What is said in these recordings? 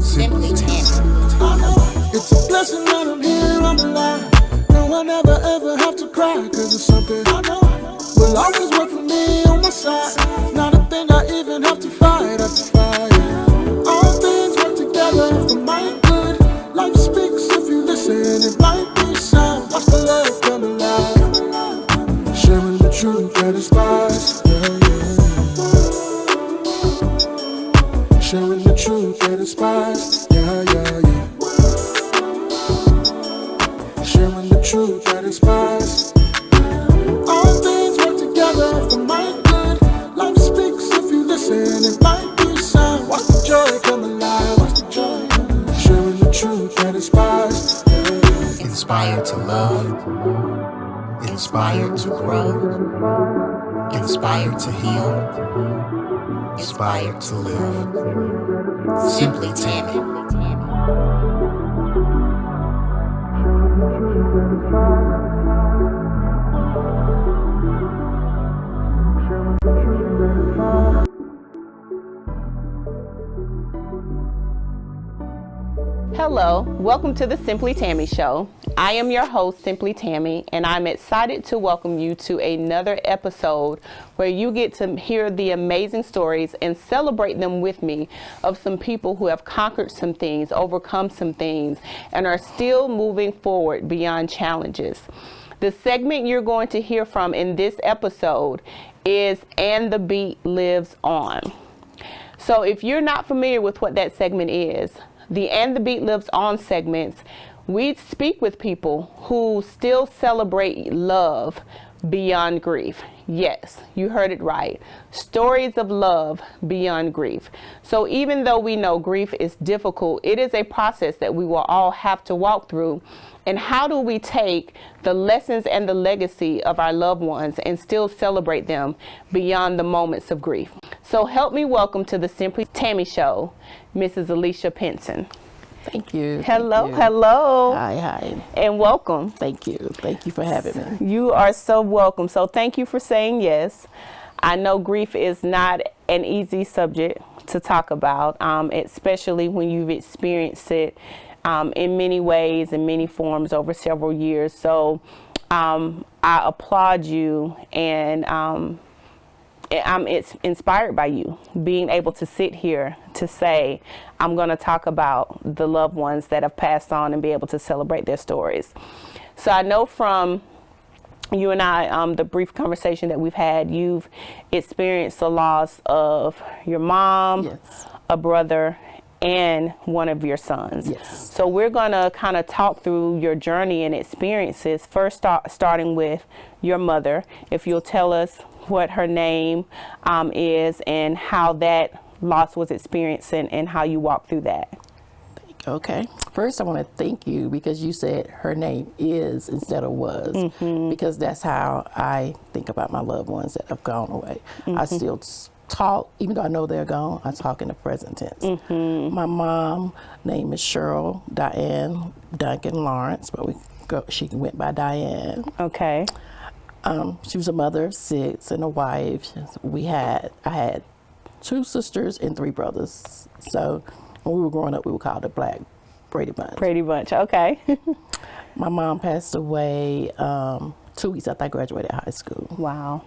Simply Tammy. It's a blessing that I'm here, I'm alive. No, I never ever have to cry, cause it's something I know will always work for me on my side. Not a thing I even have to fight, All things work together for my good. Life speaks if you listen, it might be sound. Watch the love come alive. Sharing the truth that inspires, Sharing the truth that inspires, Sharing the truth that inspires. All things work together for my good. Life speaks if you listen, it might be sound. Watch the joy come alive, watch the joy come alive. Sharing the truth that inspires. Inspired to love, inspired to grow, inspired to heal, inspired to live. Simply Tammy. Hello, welcome to the Simply Tammy Show. I am your host, Simply Tammy, and I'm excited to welcome you to another episode where you get to hear the amazing stories and celebrate them with me of some people who have conquered some things, overcome some things, and are still moving forward beyond challenges. The segment you're going to hear from in this episode is And the Beat Lives On. So if you're not familiar with what that segment is, the And the Beat Lives On segments, we speak with people who still celebrate love beyond grief. Yes, you heard it right. Stories of love beyond grief. So even though we know grief is difficult, it is a process that we will all have to walk through. And how do we take the lessons and the legacy of our loved ones and still celebrate them beyond the moments of grief? So help me welcome to the Simply Tammy Show, Mrs. Lawrence-Pinson. Thank you. Hello, Thank you. hello. Hi. And welcome. Thank you. Thank you for having me. You are so welcome. So thank you for saying yes. I know grief is not an easy subject to talk about, especially when you've experienced it in many ways, in many forms over several years. So I applaud you, and I'm inspired by you being able to sit here to say, I'm going to talk about the loved ones that have passed on and be able to celebrate their stories. So I know from you and I, the brief conversation that we've had, you've experienced the loss of your mom, Yes. a brother, and one of your sons. Yes. So we're going to kind of talk through your journey and experiences, first starting with your mother. If you'll tell us what her name is and how that loss was experienced and how you walked through that. Okay. First, I want to thank you because you said her name is instead of was, because that's how I think about my loved ones that have gone away. I still talk, even though I know they're gone, I talk in the present tense. My mom name is 𝙗𝙚𝙮𝙐𝙗 Lawrence, but she went by Diane. Okay. She was a mother of 6 and a wife. I had 2 sisters and 3 brothers. So when we were growing up, we were called the Black Brady Bunch. Brady Bunch, okay. My mom passed away 2 weeks after I graduated high school. Wow.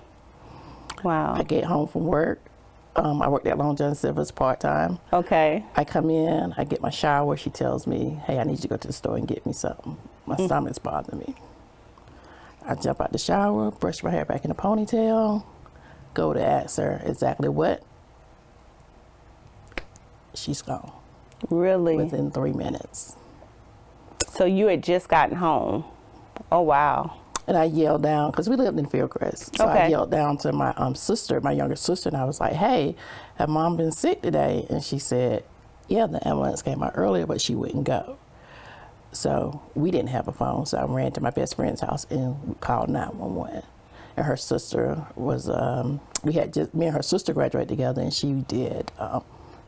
I get home from work. I worked at Long John Silver's part-time. Okay. I come in, I get my shower. She tells me, hey, I need you to go to the store and get me something. My stomach's bothering me. I jump out the shower, brush my hair back in a ponytail, go to ask her exactly what. She's gone. Really? Within 3 minutes. So you had just gotten home. Oh, wow. And I yelled down, because we lived in Fieldcrest. So Okay. I yelled down to my sister, my younger sister, and I was like, hey, have mom been sick today? And she said, yeah, the ambulance came out earlier, but she wouldn't go. So we didn't have a phone, so I ran to my best friend's house and called 911. And her sister was, me and her sister graduated together, and she did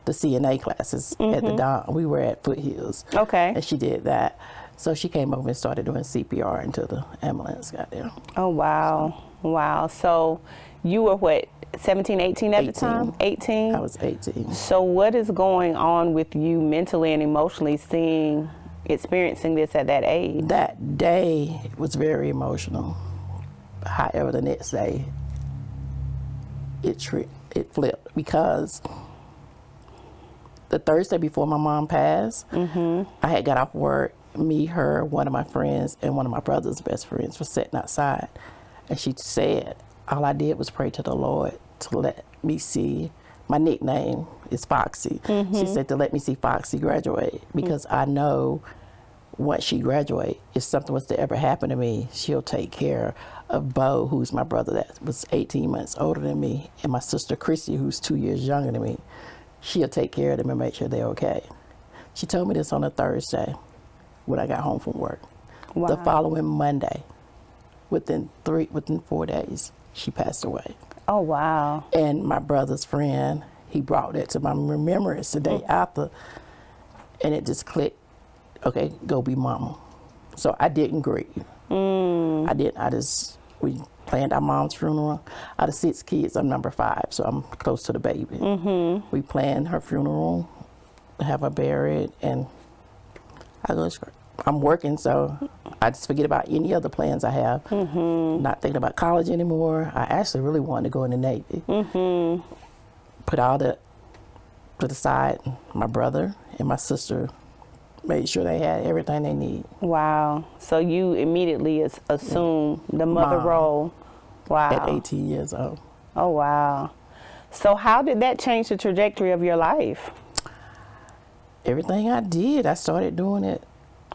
the CNA classes at the Don. We were at Foothills. Okay. And she did that. So she came over and started doing CPR until the ambulance got there. Oh, wow. Wow. So You were what, 17, 18 at 18. the time? 18? I was 18. So what is going on with you mentally and emotionally experiencing this at that age? That day was very emotional. However, the next day, it flipped, because the Thursday before my mom passed, I had got off work. Me, her, one of my friends, and one of my brother's best friends was sitting outside. And she said, all I did was pray to the Lord to let me see, my nickname is Foxy. She said to let me see Foxy graduate, because I know once she graduates, if something was to ever happen to me, she'll take care of Bo, who's my brother that was 18 months older than me, and my sister Chrissy, who's 2 years younger than me. She'll take care of them and make sure they're okay. She told me this on a Thursday when I got home from work. Wow. The following Monday, within 4 days, she passed away. Oh, wow. And my brother's friend, he brought that to my remembrance the day after, and it just clicked. Okay, go be mama. So I didn't grieve. I didn't. We planned our mom's funeral. Out of 6 kids, I'm number 5, so I'm close to the baby. We planned her funeral, have her buried, and I'm working, so I just forget about any other plans I have. Not thinking about college anymore. I actually really wanted to go in the Navy. Put all that to the side. My brother and my sister made sure they had everything they need. Wow. So you immediately assumed the mother Mom. role. Wow. At 18 years old. Oh, wow. So how did that change the trajectory of your life? Everything I did, I started doing it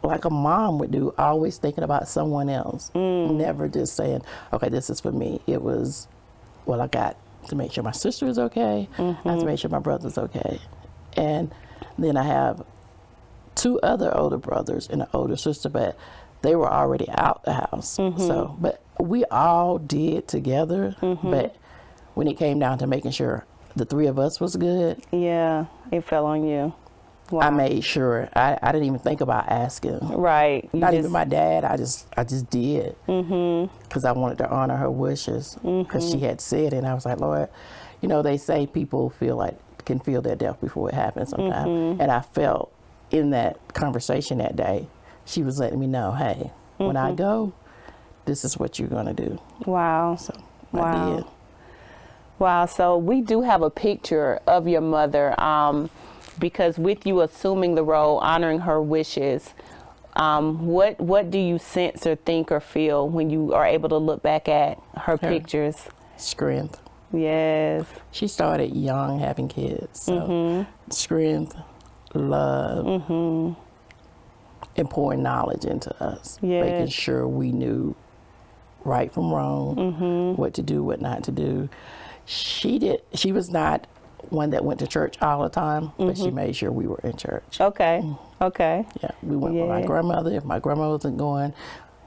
like a mom would do, always thinking about someone else. Never just saying, okay, this is for me. It was, well, I got to make sure my sister is okay. I have to make sure my brother's okay. And then I have 2 other older brothers and an older sister, but they were already out the house. So, but we all did together. But when it came down to making sure the 3 of us was good, Yeah, it fell on you. Wow. I made sure. I didn't even think about asking. Right. Not even my dad. I just did. Because I wanted to honor her wishes. Because she had said it, and I was like, Lord, you know, they say people can feel their death before it happens sometimes. And I felt in that conversation that day, she was letting me know, hey, when I go, this is what you're going to do. Wow. So Wow. I did. Wow. So we do have a picture of your mother, because with you assuming the role, honoring her wishes, what do you sense or think or feel when you are able to look back at her pictures? Strength. Yes. She started young, having kids. So strength, love, and pouring knowledge into us. Yes. Making sure we knew right from wrong, what to do, what not to do. She was not one that went to church all the time, but she made sure we were in church. Okay. Okay. Yeah, we went with my grandmother. If my grandmother wasn't going,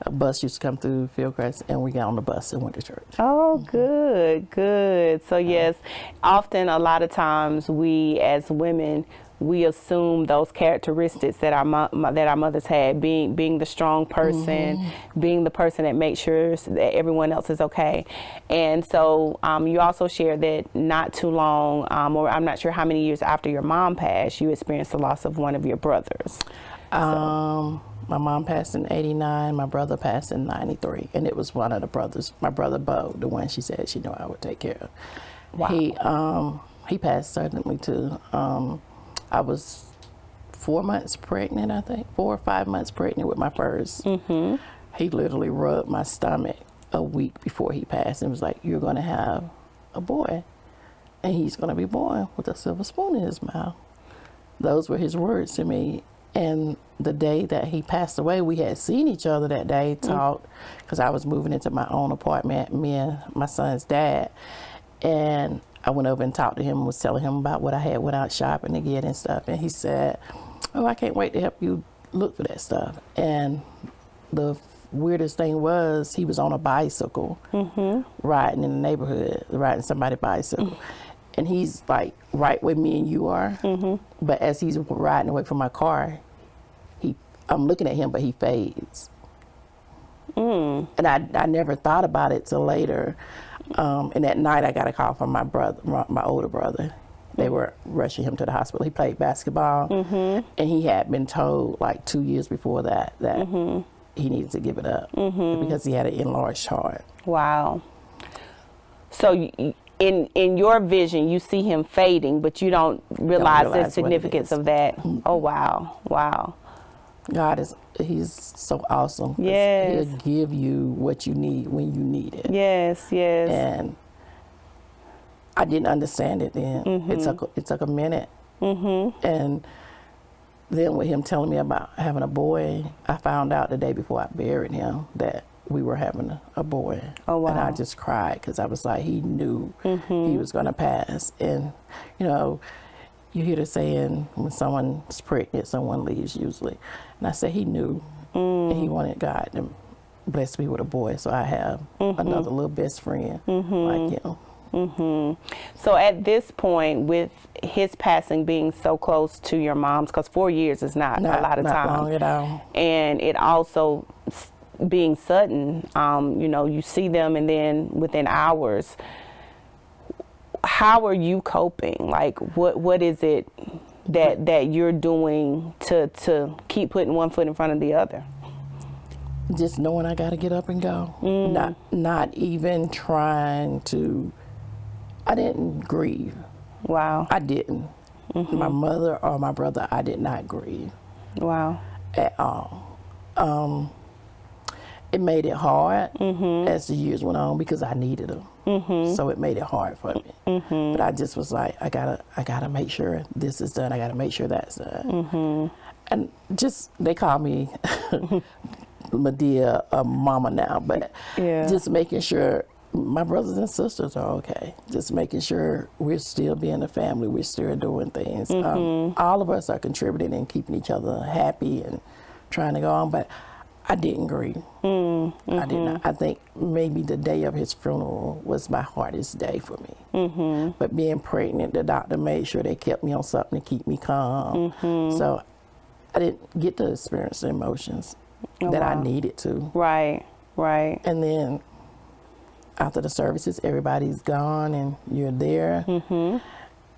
a bus used to come through Fieldcrest, and we got on the bus and went to church. Oh, good, good. So yes, often a lot of times we as women, we assume those characteristics that our mothers had, being the strong person, being the person that makes sure that everyone else is okay. And so you also shared that not too long, or I'm not sure how many years after your mom passed, you experienced the loss of one of your brothers. My mom passed in '89. My brother passed in '93, and it was one of the brothers, my brother Bo, the one she said she knew I would take care of. Wow. He passed suddenly too. I was 4 months pregnant, I think, 4 or 5 months pregnant with my first. He literally rubbed my stomach a week before he passed and was like, you're going to have a boy, and he's going to be born with a silver spoon in his mouth. Those were his words to me. And the day that he passed away, we had seen each other that day, talked, because I was moving into my own apartment, me and my son's dad. And I went over and talked to him and was telling him about what I had went out shopping to get and stuff. And he said, oh, I can't wait to help you look for that stuff. And the weirdest thing was he was on a bicycle, riding in the neighborhood, riding somebody's bicycle. And he's like right where me and you are. But as he's riding away from my car, I'm looking at him, but he fades. And I never thought about it till later. And that night I got a call from my brother, my older brother. They were rushing him to the hospital. He played basketball, and he had been told like 2 years before that he needed to give it up because he had an enlarged heart. Wow. So in your vision, you see him fading, but you don't realize the significance of that. Oh, wow. Wow. God he's so awesome. Yes. He'll give you what you need when you need it. Yes, yes. And I didn't understand it then. It took a minute. And then with him telling me about having a boy, I found out the day before I buried him that we were having a boy. Oh, wow. And I just cried because I was like, he knew he was going to pass. And, you know, you hear the saying, when someone's pregnant, someone leaves usually. And I said he knew, and he wanted God to bless me with a boy, so I have another little best friend like him. So at this point, with his passing being so close to your mom's, because 4 years is not a lot of time. Not long at all. And it also being sudden, you know, you see them and then within hours. How are you coping? Like, what is it that you're doing to keep putting one foot in front of the other? Just knowing I got to get up and go. Not even trying to. I didn't grieve. Wow. I didn't. My mother or my brother, I did not grieve. Wow. At all. It made it hard as the years went on because I needed them. So it made it hard for me. But I just was like, I gotta make sure this is done. I gotta make sure that's done. And just, they call me my dear mama now, but just making sure my brothers and sisters are okay. Just making sure we're still being a family. We're still doing things. All of us are contributing and keeping each other happy and trying to go on, but I didn't grieve. I did not. I think maybe the day of his funeral was my hardest day for me. But being pregnant, the doctor made sure they kept me on something to keep me calm. So I didn't get to experience the emotions that I needed to. Right, right. And then after the services, everybody's gone and you're there.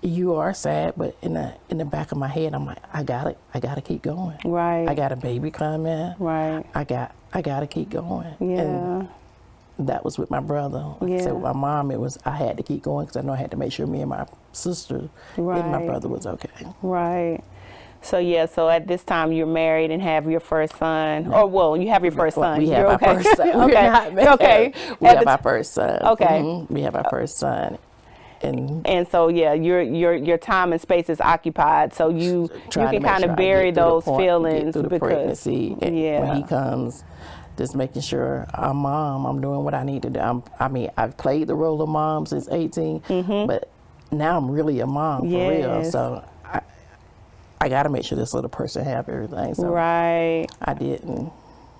You are sad, but in the back of my head, I'm like, I gotta keep going. Right. I got a baby coming. Right. I gotta keep going. Yeah. And that was with my brother. Like I said, with my mom, I had to keep going because I know I had to make sure me and my sister and my brother was okay. Right. So so at this time you're married and have your first son. No. Or well, you have your first son. We have our first son. Okay. We're not married. Okay. We have our first son. Okay. We have our first son. And so your time and space is occupied, so you can kind of bury those feelings through the pregnancy. When he comes, just making sure I'm mom. I'm doing what I need to do. I've played the role of mom since 18, but now I'm really a mom for real. So I got to make sure this little person have everything. So I didn't.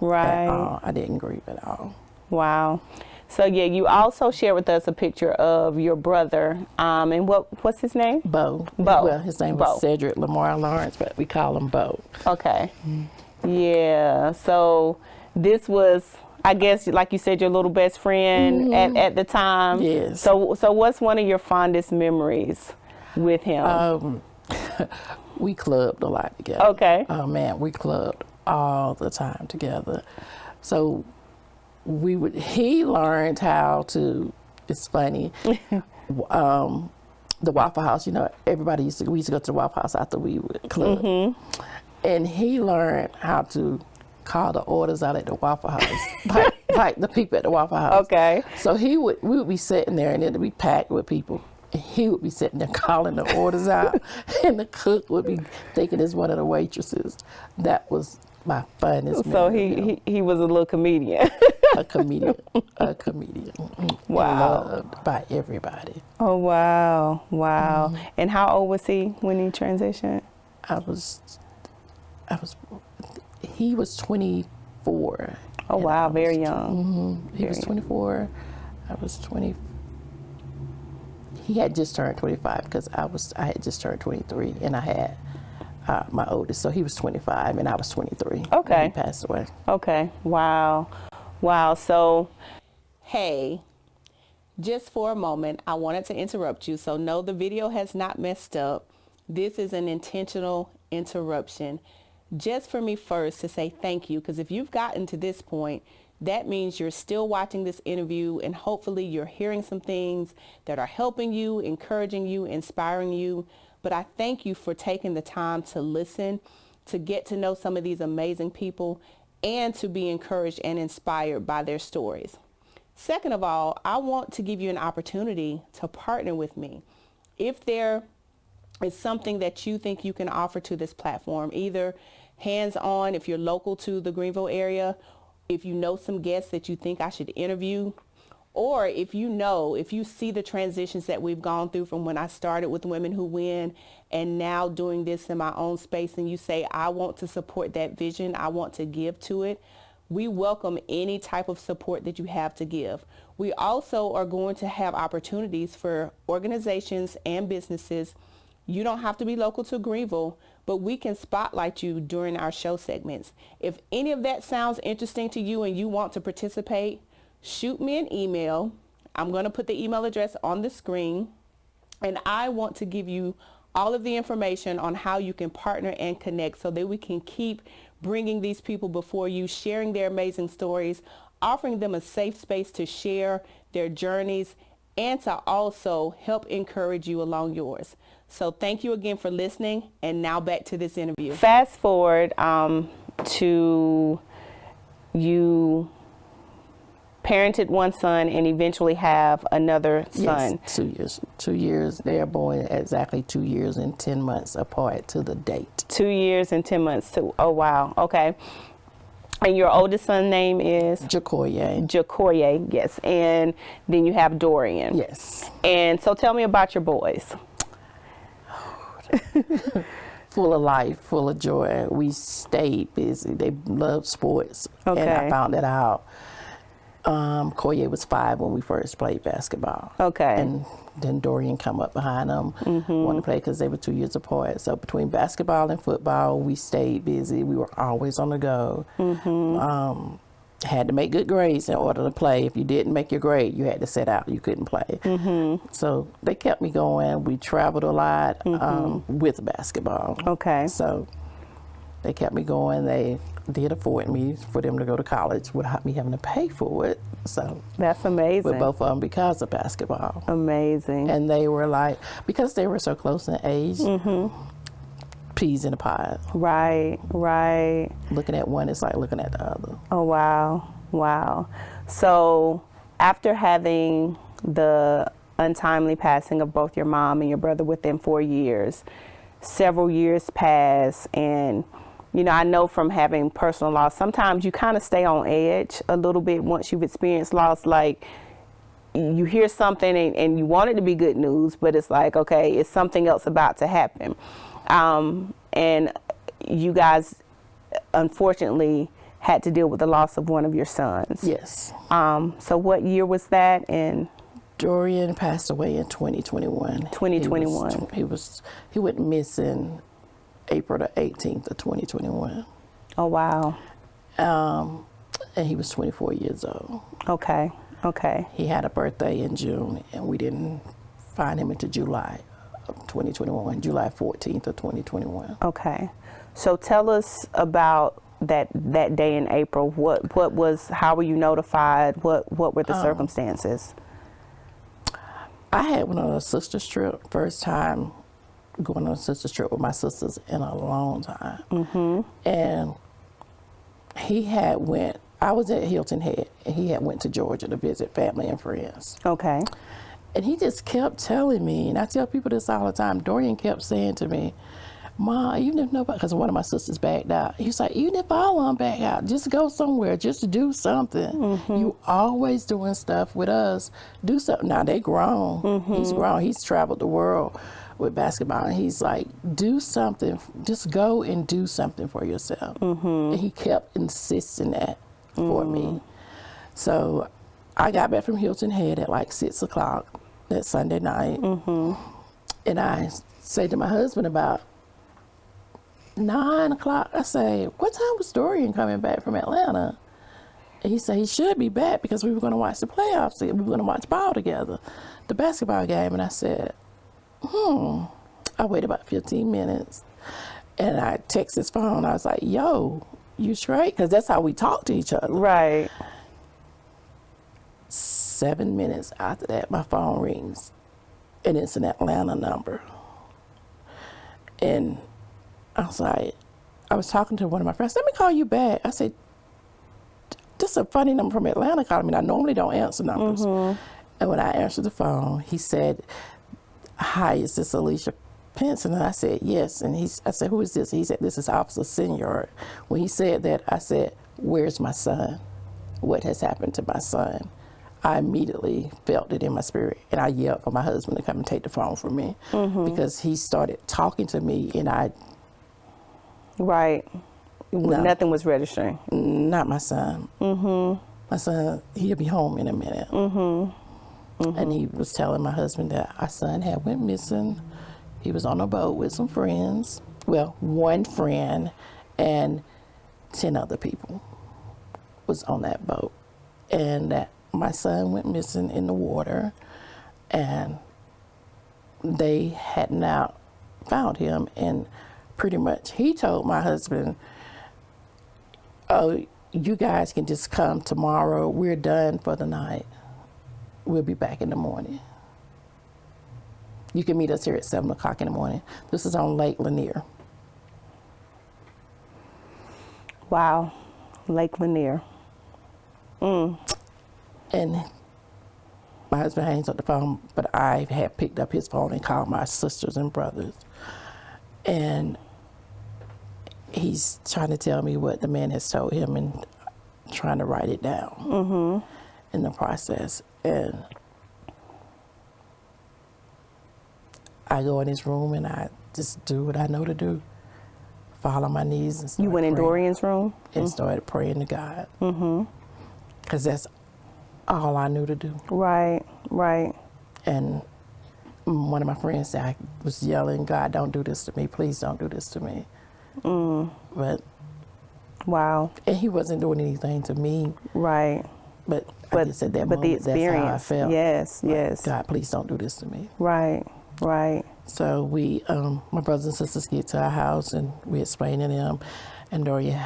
I didn't grieve at all. Wow. So you also shared with us a picture of your brother, and what's his name? Bo. Bo. Well, his name was Cedric Lamar Lawrence, but we call him Bo. Okay. Yeah. So this was, I guess, like you said, your little best friend at the time. Yes. So what's one of your fondest memories with him? We clubbed a lot together. Okay. Oh man, we clubbed all the time together. So he learned how to, it's funny, the Waffle House, you know, we used to go to the Waffle House after we would club. And he learned how to call the orders out at the Waffle House, like the people at the Waffle House. Okay. So we would be sitting there and it would be packed with people. And he would be sitting there calling the orders out and the cook would be thinking it's one of the waitresses. That was my funnest memory. So he was a little comedian. A comedian. Wow. Loved by everybody. Oh, wow. Wow. And how old was he when he transitioned? He was 24. Oh, wow. Very young. He was 24. I was 20. He had just turned 25 because I had just turned 23 and I had my oldest. So he was 25 and I was 23. Okay. When he passed away. Okay. Wow. Wow. So, hey, Just for a moment, I wanted to interrupt you. So no, the video has not messed up. This is an intentional interruption. Just for me first to say thank you, because if you've gotten to this point, that means you're still watching this interview and hopefully you're hearing some things that are helping you, encouraging you, inspiring you. But I thank you for taking the time to listen, to get to know some of these amazing people, and to be encouraged and inspired by their stories. Second of all, I want to give you an opportunity to partner with me. If there is something that you think you can offer to this platform, either hands-on if you're local to the Greenville area, if you know some guests that you think I should interview, or if you see the transitions that we've gone through from when I started with Women Who Win and now doing this in my own space, and you say, I want to support that vision, I want to give to it, we welcome any type of support that you have to give. We also are going to have opportunities for organizations and businesses. You don't have to be local to Greenville, but we can spotlight you during our show segments. If any of that sounds interesting to you and you want to participate, shoot me an email. I'm going to put the email address on the screen, and I want to give you all of the information on how you can partner and connect so that we can keep bringing these people before you, sharing their amazing stories, offering them a safe space to share their journeys, and to also help encourage you along yours. So thank you again for listening, and now back to this interview. Fast forward to you parented one son and eventually have another son. Yes, 2 years. 2 years. They are born exactly 2 years and 10 months apart to the date. 2 years and 10 months. Oh, wow. Okay. And your oldest son's name is? 𝙗𝙗𝙮𝙗. 𝙗𝙗𝙮𝙗, yes. And then you have Dorian. Yes. And so tell me about your boys. Full of life, full of joy. We stayed busy. They loved sports. Okay. And I found that out. 𝙗𝙗𝙮 was 5 when we first played basketball. Okay. And then Dorian come up behind them, wanted to play because they were 2 years apart. So between basketball and football, we stayed busy. We were always on the go. Had to make good grades in order to play. If you didn't make your grade, you had to sit out. You couldn't play. So they kept me going. We traveled a lot with basketball. Okay. So they kept me going. They did afford me for them to go to college without me having to pay for it. So that's amazing. With both of them because of basketball. Amazing. And they were like, because they were so close in age, peas in a pod. Right, right. Looking at one is like looking at the other. Oh, wow. Wow. So after having the untimely passing of both your mom and your brother within 4 years, several years pass, and you know, I know from having personal loss, sometimes you kind of stay on edge a little bit once you've experienced loss. Like, you hear something and you want it to be good news, but it's like, okay, it's something else about to happen. And you guys, unfortunately, had to deal with the loss of one of your sons. Yes. So what year was that? And Dorian passed away in 2021. 2021. He went missing April the 18th of 2021. Oh, wow. And he was 24 years old. Okay, okay. He had a birthday in June, and we didn't find him until July of 2021, July 14th of 2021. Okay. So tell us about that day in April. What was, how were you notified? What were the circumstances? I had went on a sister's trip, first time going on a sister's trip with my sisters in a long time. And he had went, I was at Hilton Head, and he had went to Georgia to visit family and friends. Okay. And he just kept telling me, and I tell people this all the time, Dorian kept saying to me, Ma, even if nobody, because one of my sisters backed out, he was like, even if all of them back out, just go somewhere, just do something. You always doing stuff with us, do something. Now they grown, he's grown, he's traveled the world with basketball, and he's like, do something, just go and do something for yourself. And he kept insisting that for me. So I got back from Hilton Head at like 6 o'clock that Sunday night, and I say to my husband about 9 o'clock, I say, what time was Dorian coming back from Atlanta? And he said he should be back because we were going to watch the playoffs. We were going to watch ball together, the basketball game. And I said, I waited about 15 minutes. And I texted his phone. I was like, yo, you straight? Because that's how we talk to each other. Right. 7 minutes after that, my phone rings. And it's an Atlanta number. And I was like, I was talking to one of my friends. Let me call you back. I said, this is a funny number from Atlanta calling me. I normally don't answer numbers. And when I answered the phone, he said, hi, is this Alicia Pinson? And I said, yes. And I said, who is this? He said, this is Officer Senior. When he said that, I said, where's my son? What has happened to my son? I immediately felt it in my spirit, and I yelled for my husband to come and take the phone from me because he started talking to me, and Right. Nothing was registering. Not my son. My son, he'll be home in a minute. And he was telling my husband that our son had went missing. He was on a boat with some friends. Well, one friend and 10 other people was on that boat. And that my son went missing in the water, and they had not found him. And pretty much he told my husband, oh, you guys can just come tomorrow. We're done for the night. We'll be back in the morning. You can meet us here at 7 o'clock in the morning. This is on Lake Lanier. Wow. Lake Lanier. And my husband hangs up the phone, but I had picked up his phone and called my sisters and brothers. And he's trying to tell me what the man has told him and trying to write it down in the process. And I go in his room and I just do what I know to do. Fall on my knees and start You went in praying. Dorian's room? And started praying to God. Because that's all I knew to do. Right, right. And one of my friends said, I was yelling, God, don't do this to me. Please don't do this to me. But wow. And he wasn't doing anything to me. Right. But I just at that but moment, the experience, that's how I felt. yes, Like, yes. God, please don't do this to me. Right, right. So we, my brothers and sisters get to our house and we explain to them. And Dorian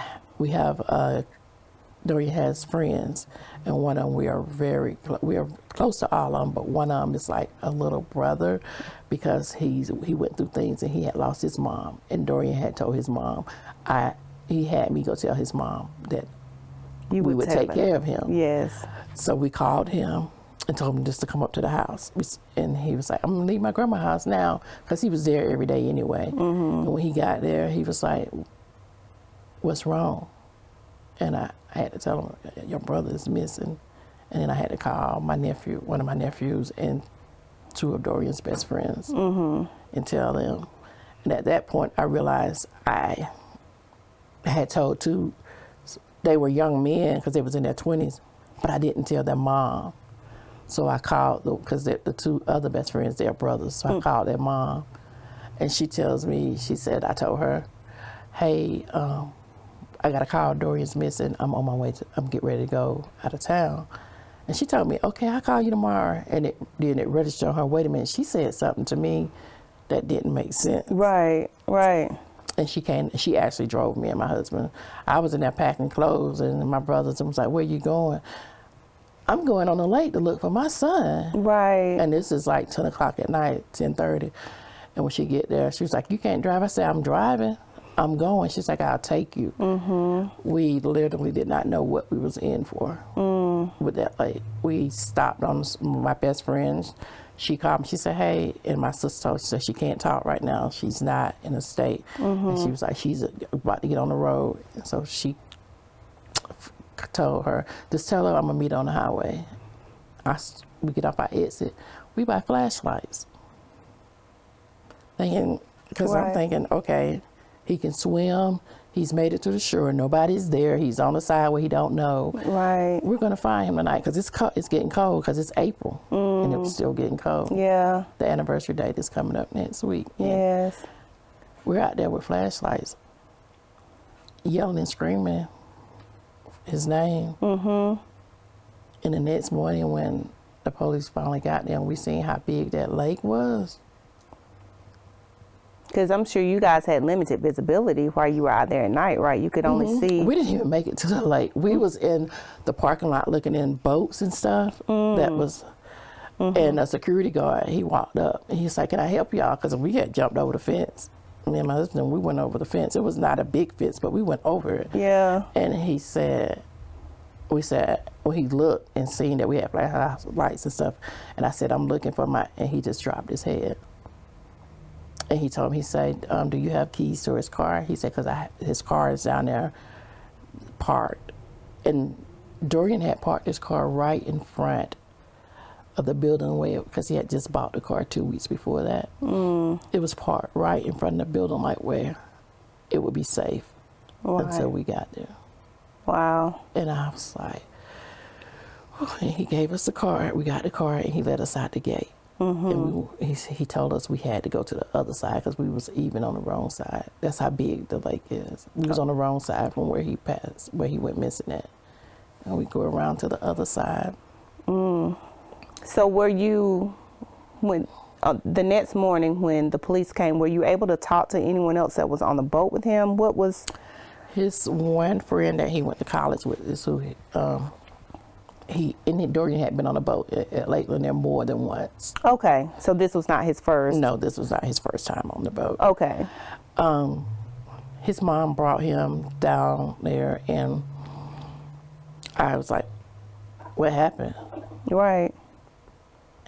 has friends, and one of them we are close to all of them, but one of them is like a little brother because he went through things and he had lost his mom, and Dorian had told his mom, he had me go tell his mom that we would take care of him. Yes. So we called him and told him just to come up to the house, and he was like, I'm gonna leave my grandma's house now, because he was there every day anyway. And when he got there, he was like, what's wrong? And I had to tell him, your brother is missing. And then I had to call one of my nephews, and 2 of Dorian's best friends and tell them. And at that point, I realized I had told 2, they were young men because they was in their 20s, but I didn't tell their mom. So I called, because the 2 other best friends, they're brothers. So I called their mom, and she tells me, she said, I told her, hey, I got a call, Dorian's missing. I'm on my way I'm getting ready to go out of town. And she told me, okay, I'll call you tomorrow. And it registered on her, wait a minute, she said something to me that didn't make sense. Right, right. And she actually drove me and my husband. I was in there packing clothes, and my brothers was like, where you going? I'm going on the lake to look for my son. Right. And this is like 10 o'clock at night, 10:30. And when she get there, she was like, you can't drive. I said, I'm driving. I'm going. She's like, I'll take you. We literally did not know what we was in for with that lake. We stopped on my best friend. She called me. She said, hey, and my sister told her, she said she can't talk right now. She's not in a state. And she was like, she's about to get on the road. And so she told her, just tell her I'm going to meet on the highway. We get off our exit. We buy flashlights. Because I'm thinking, okay, he can swim. He's made it to the shore. Nobody's there. He's on the side where he don't know. Right. We're going to find him tonight because it's getting cold because it's April and it was still getting cold. Yeah. The anniversary date is coming up next week. Yes. We're out there with flashlights, yelling and screaming his name. And the next morning when the police finally got there and we seen how big that lake was. Because I'm sure you guys had limited visibility while you were out there at night, right? You could only see. We didn't even make it to the lake. We was in the parking lot looking in boats and stuff. That was, and a security guard, he walked up and he's like, "Can I help y'all?" Because we had jumped over the fence. Me and my husband, we went over the fence. It was not a big fence, but we went over it. Yeah. And he said, well, he looked and seen that we had flash lights and stuff. And I said, "I'm looking for my," and he just dropped his head. And he told me, he said, "Do you have keys to his car?" He said, "Because his car is down there parked." And Dorian had parked his car right in front of the building because he had just bought the car 2 weeks before that. It was parked right in front of the building, like where it would be safe until we got there. Wow. And I was like, and he gave us the car. We got the car and he let us out the gate. And he told us we had to go to the other side because we was even on the wrong side. That's how big the lake is. We was on the wrong side from where he passed, where he went missing at. And we go around to the other side. So were you, when the next morning when the police came, were you able to talk to anyone else that was on the boat with him? What was? His one friend that he went to college with is who Dorian had been on a boat at Lake Lanier more than once. Okay, so this was not his first? No, this was not his first time on the boat. Okay. His mom brought him down there, and I was like, "What happened?" Right.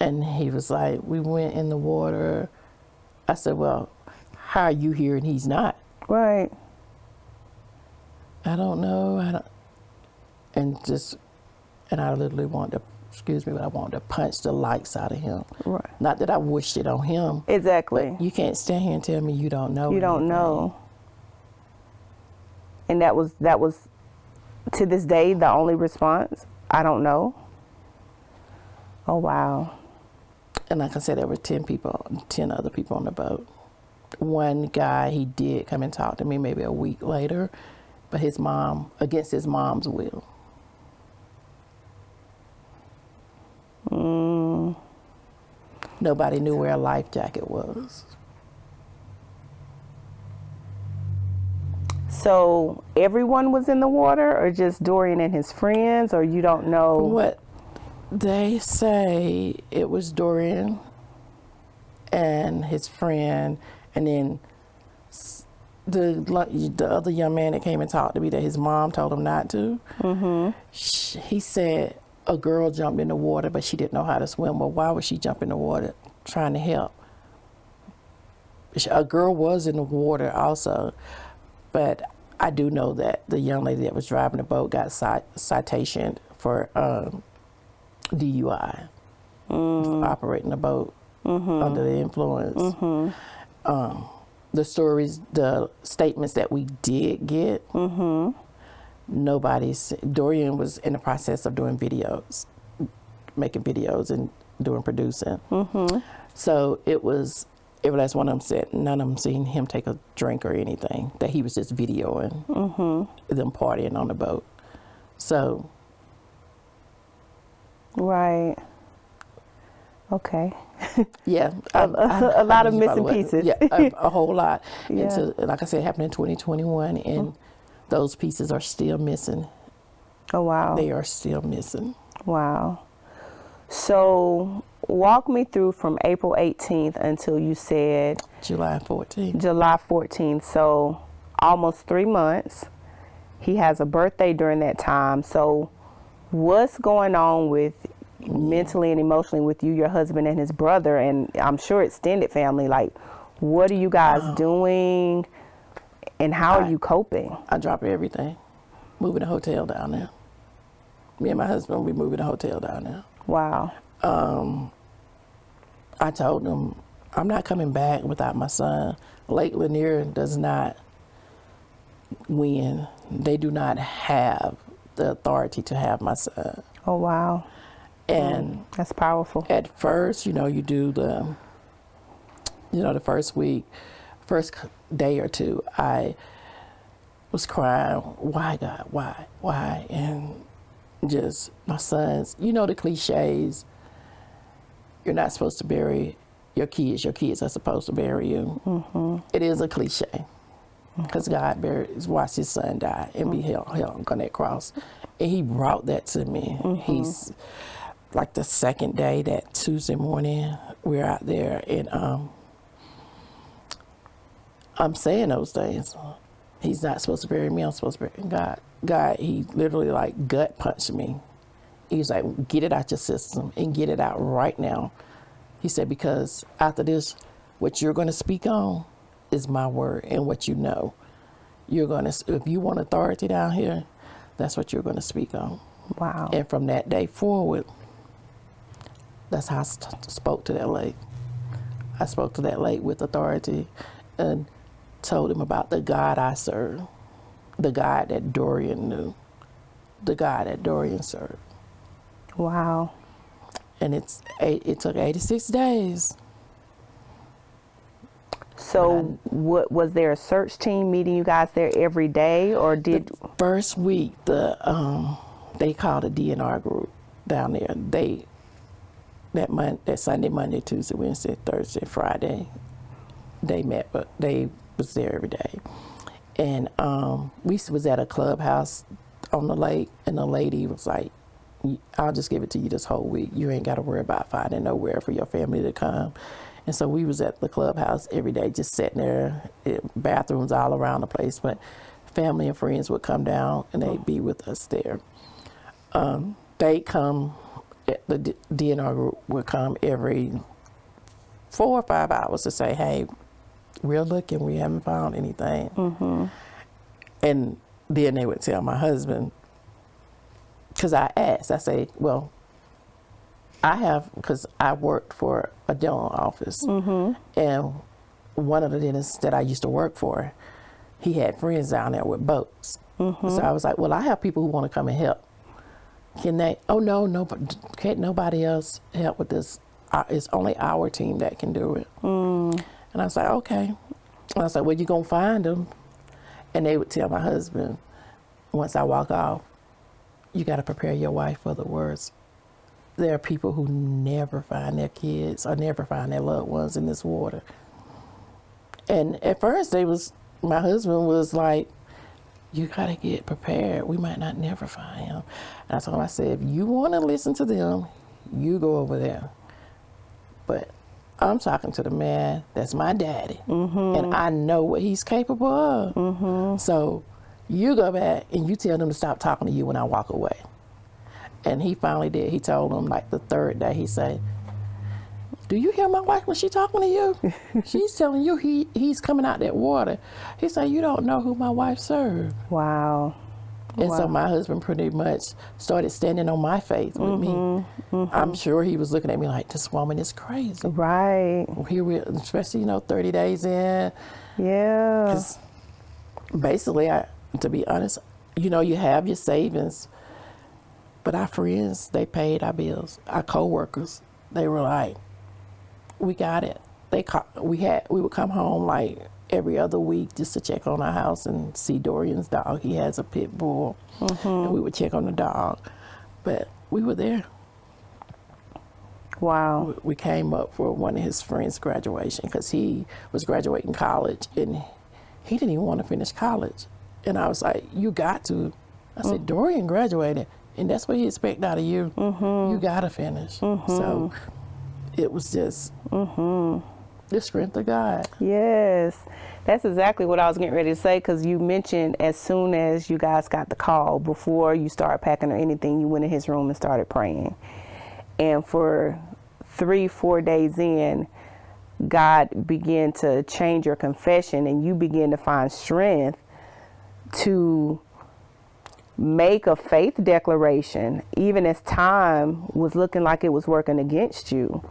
And he was like, "We went in the water." I said, "Well, how are you here and he's not?" Right. "I don't know." And I literally wanted to, excuse me, but I wanted to punch the lights out of him. Right. Not that I wished it on him. Exactly. You can't stand here and tell me you don't know. You don't know. And that was to this day the only response? I don't know. Oh wow. And like I said, there were 10 other people on the boat. One guy, he did come and talk to me maybe a week later, but his mom, against his mom's will. Nobody knew where a life jacket was. So everyone was in the water, or just Dorian and his friends, or you don't know? What they say, it was Dorian and his friend, and then the other young man that came and talked to me that his mom told him not to. He said a girl jumped in the water, but she didn't know how to swim. Well, why would she jump in the water trying to help? A girl was in the water also, but I do know that the young lady that was driving the boat got citation for DUI, operating the boat under the influence. The statements that we did get, Dorian was in the process of doing videos, making videos and doing producing. So every last one of them said none of them seen him take a drink or anything, that he was just videoing them partying on the boat. So. Right. Okay. Yeah. A lot of missing pieces. Yeah, a whole lot. Yeah. Like I said, it happened in 2021, and those pieces are still missing. Oh, wow. They are still missing. Wow. So walk me through from April 18th until you said July 14th. July 14th. So almost 3 months. He has a birthday during that time. So what's going on with mentally and emotionally with you, your husband, and his brother, and I'm sure extended family? Like, what are you guys doing, and how are you coping? I dropped everything, moving a hotel down there. Me and my husband, we moving a hotel down there. Wow. I told them, I'm not coming back without my son. Lake Lanier does not win. They do not have the authority to have my son. Oh, wow. And that's powerful. At first, you do the first week, first day or two, I was crying, why God, why? And just my sons, you know the cliches, you're not supposed to bury your kids are supposed to bury you. It is a cliche, because God watched his son die and be held on that cross. And he brought that to me. He's like the second day, that Tuesday morning, we're out there, and I'm saying those things. He's not supposed to bury me, I'm supposed to bury God. God, he literally like gut punched me. He was like, get it out your system and get it out right now. He said, because after this, what you're going to speak on is my word and what you know. You're going to, if you want authority down here, that's what you're going to speak on. Wow. And from that day forward, that's how I spoke to that lake. I spoke to that lake with authority and told him about the God I serve, the God that Dorian knew, the God that Dorian served. Wow. And it took 86 days. So what was there a search team meeting you guys there every day, or did the first week they called a DNR group down there. That Sunday, Monday, Tuesday, Wednesday, Thursday, Friday, they met, but they was there every day. And we was at a clubhouse on the lake, and the lady was like, I'll just give it to you this whole week. You ain't got to worry about finding nowhere for your family to come. And so we was at the clubhouse every day, just sitting there, bathrooms all around the place, but family and friends would come down and they'd be with us there. They'd come, the DNR group would come every 4 or 5 hours to say, hey, we're looking, we haven't found anything. And then they would tell my husband, because I asked, I say, well, because I worked for a dental office, and one of the dentists that I used to work for, he had friends down there with boats. So I was like, well, I have people who want to come and help. Can they? Oh, no, can't nobody else help with this. It's only our team that can do it. And I was like, okay. And I was like, well, you going to find them? And they would tell my husband, once I walk off, you got to prepare your wife for the worst. There are people who never find their kids or never find their loved ones in this water. And at first my husband was like, you got to get prepared. We might not never find him. And I told him, I said, if you want to listen to them, you go over there. But I'm talking to the man that's my daddy. And I know what he's capable of. So you go back and you tell them to stop talking to you when I walk away. And he finally did. He told them like the third day, he said, do you hear my wife when she talking to you? She's telling you he's coming out that water. He said, you don't know who my wife served. Wow. And so my husband pretty much started standing on my faith with me. I'm sure he was looking at me like, this woman is crazy. Right. Here we, especially, 30 days in. Yeah. 'Cause basically, to be honest, you have your savings, but our friends, they paid our bills. Our co-workers, they were like, we got it. We would come home like every other week just to check on our house and see Dorian's dog. He has a pit bull, and we would check on the dog. But we were there. Wow. We came up for one of his friends' graduation because he was graduating college and he didn't even want to finish college. And I was like, you got to. I said, Dorian graduated, and that's what he expect out of you. You got to finish. So it was just the strength of God. Yes. That's exactly what I was getting ready to say, because you mentioned as soon as you guys got the call, before you started packing or anything, you went in his room and started praying. And for 3-4 days in, God began to change your confession, and you began to find strength to make a faith declaration, even as time was looking like it was working against you.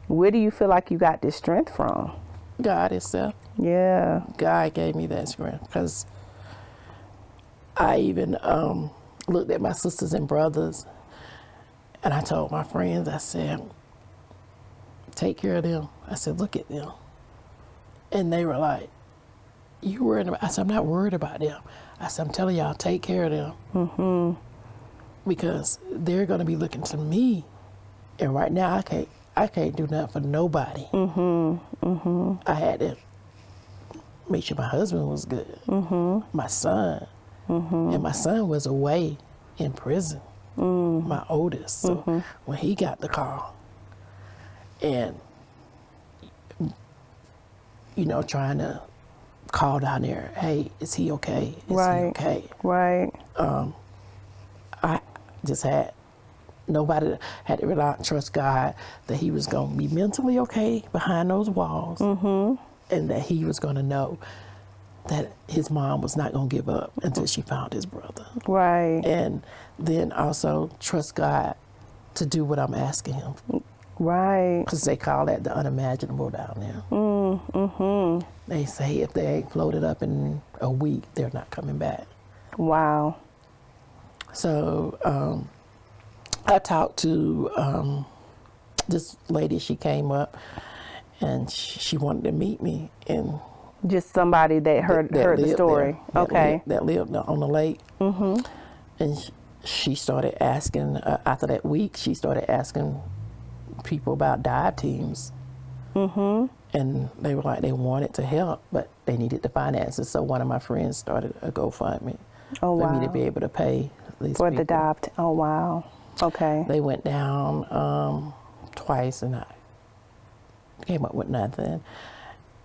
Where do you feel like you got this strength from? God himself. Yeah. God gave me that strength, because I even looked at my sisters and brothers, and I told my friends, I said, take care of them. I said, look at them. And they were like, you worried about? I said, I'm not worried about them. I said, I'm telling y'all, take care of them. Mm-hmm. Because they're going to be looking to me. And right now, I can't do nothing for nobody. Mm-hmm. Mm-hmm. I had to make sure my husband was good. Mm-hmm. My son. Mm-hmm. And my son was away in prison, my oldest. So when he got the call, and, you know, trying to call down there, hey, is he okay? Is he okay? Right. I just had, nobody had to rely on, trust God that he was going to be mentally okay behind those walls, and that he was going to know that his mom was not going to give up until she found his brother. Right. And then also trust God to do what I'm asking him. Right. Because they call that the unimaginable down there. They say if they ain't floated up in a week, they're not coming back. Wow. So I talked to this lady. She came up and she wanted to meet me. And just somebody that heard the story. There, that lived on the lake. And she started asking, after that week, she started asking people about dive teams. And they were like, they wanted to help, but they needed the finances. So one of my friends started a GoFundMe for me to be able to pay these for people. the dive. Oh, wow. Okay. They went down twice, and I came up with nothing.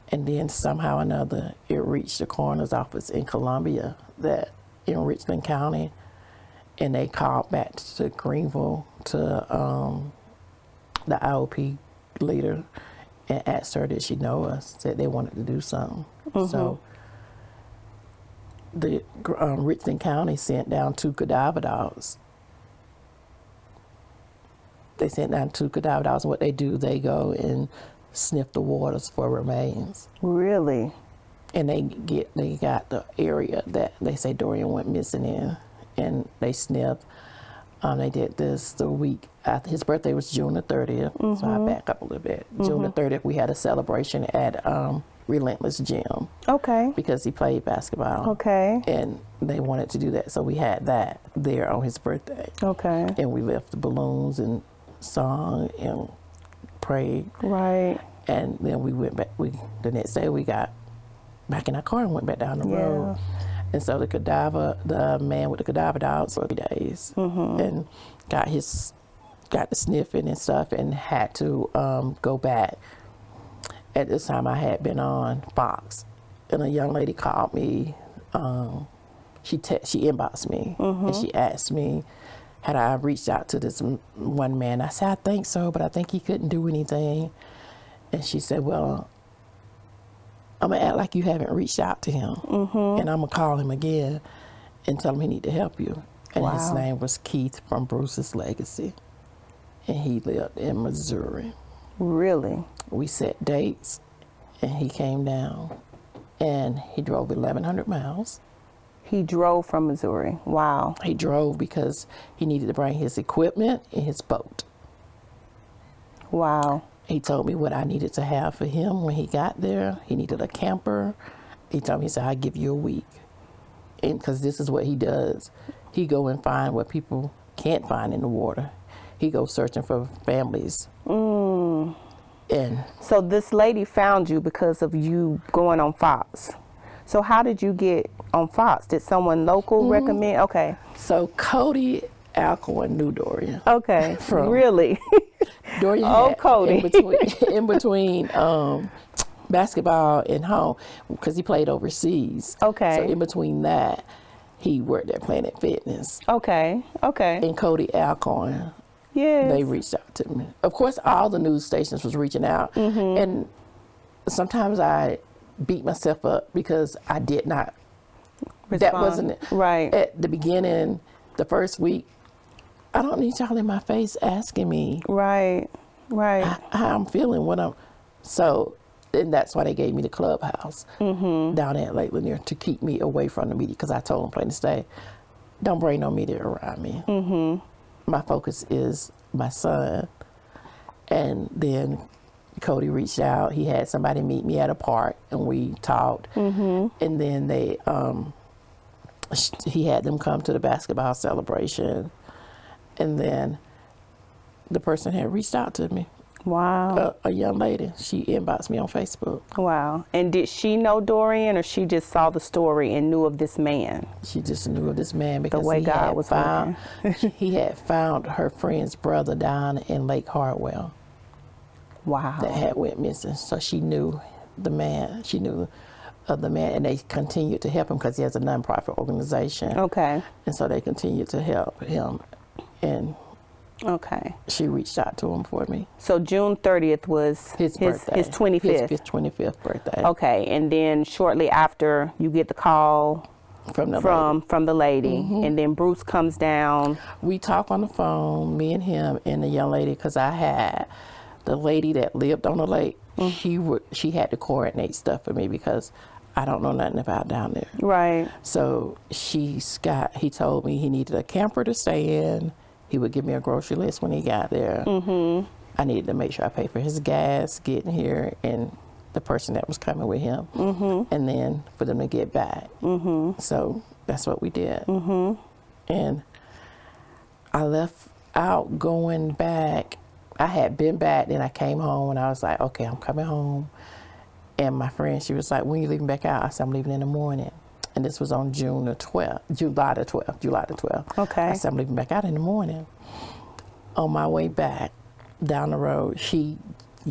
And then somehow or another, it reached the coroner's office in Columbia, that in Richland County, and they called back to Greenville to the IOP leader and asked her, did she know us? Said they wanted to do something. So the Richland County sent down 2 cadaver dogs. They sent down 2 cadaver dogs. What they do, they go and sniff the waters for remains. Really? And they got the area that they say Dorian went missing in, and they sniffed. They did this the week after his birthday was June the 30th. So I back up a little bit. June the 30th, we had a celebration at Relentless Gym. Okay. Because he played basketball. Okay. And they wanted to do that, so we had that there on his birthday. Okay. And we left the balloons and sung and prayed. Right. And then we went back. The next day we got back in our car and went back down the road. And so the man with the cadaver dogs for 3 days, and got the sniffing and stuff, and had to go back. At this time, I had been on Fox, and a young lady called me. She inboxed me, and she asked me, had I reached out to this one man? I said, I think so, but I think he couldn't do anything. And she said, well, I'm going to act like you haven't reached out to him. And I'm going to call him again and tell him he need to help you. And his name was Keith from Bruce's Legacy. And he lived in Missouri. Really? We set dates, and he came down, and he drove 1,100 miles. He drove from Missouri. Wow. He drove because he needed to bring his equipment and his boat. Wow. He told me what I needed to have for him when he got there. He needed a camper. He told me, he said, I'll give you a week. And because this is what he does. He go and find what people can't find in the water. He goes searching for families. And so this lady found you because of you going on Fox. So how did you get on Fox? Did someone local recommend? Okay. So Cody Alcorn knew Dorian. Okay. Really? Dorian Cody. in between basketball and home, because he played overseas. Okay. So in between that, he worked at Planet Fitness. Okay. Okay. And Cody Alcorn, they reached out to me. Of course, all the news stations was reaching out. And sometimes I beat myself up because I did not. Respond. That wasn't it. Right. At the beginning, the first week, I don't need y'all in my face asking me. Right. How I'm feeling, so, and that's why they gave me the clubhouse down at Lake Lanier to keep me away from the media, because I told them plain to say, don't bring no media around me. My focus is my son, and then Cody reached out. He had somebody meet me at a park, and we talked. And then he had them come to the basketball celebration, and then the person had reached out to me. Wow. A young lady. She inboxed me on Facebook. Wow. And did she know Dorian, or she just saw the story and knew of this man? She just knew of this man because the way God was found, working. he had found her friend's brother down in Lake Hartwell. Wow. That had went missing. So she knew the man. She knew of the man, and they continued to help him because he has a nonprofit organization. Okay. And so they continued to help him, and okay. she reached out to him for me. So June 30th was His birthday. His 25th. His 25th birthday. Okay, and then shortly after, you get the call From the lady, and then Bruce comes down. We talk on the phone, me and him and the young lady, because I had the lady that lived on the lake. She had to coordinate stuff for me because I don't know nothing about down there. Right. So he told me he needed a camper to stay in. He would give me a grocery list when he got there. I needed to make sure I paid for his gas getting here and the person that was coming with him, and then for them to get back. So that's what we did. And I left out going back. I had been back, then I came home, and I was like, okay, I'm coming home. And my friend, she was like, when you leaving back out? I said, I'm leaving in the morning. And this was on July the 12th. Okay. I said, I'm leaving back out in the morning. On my way back down the road, she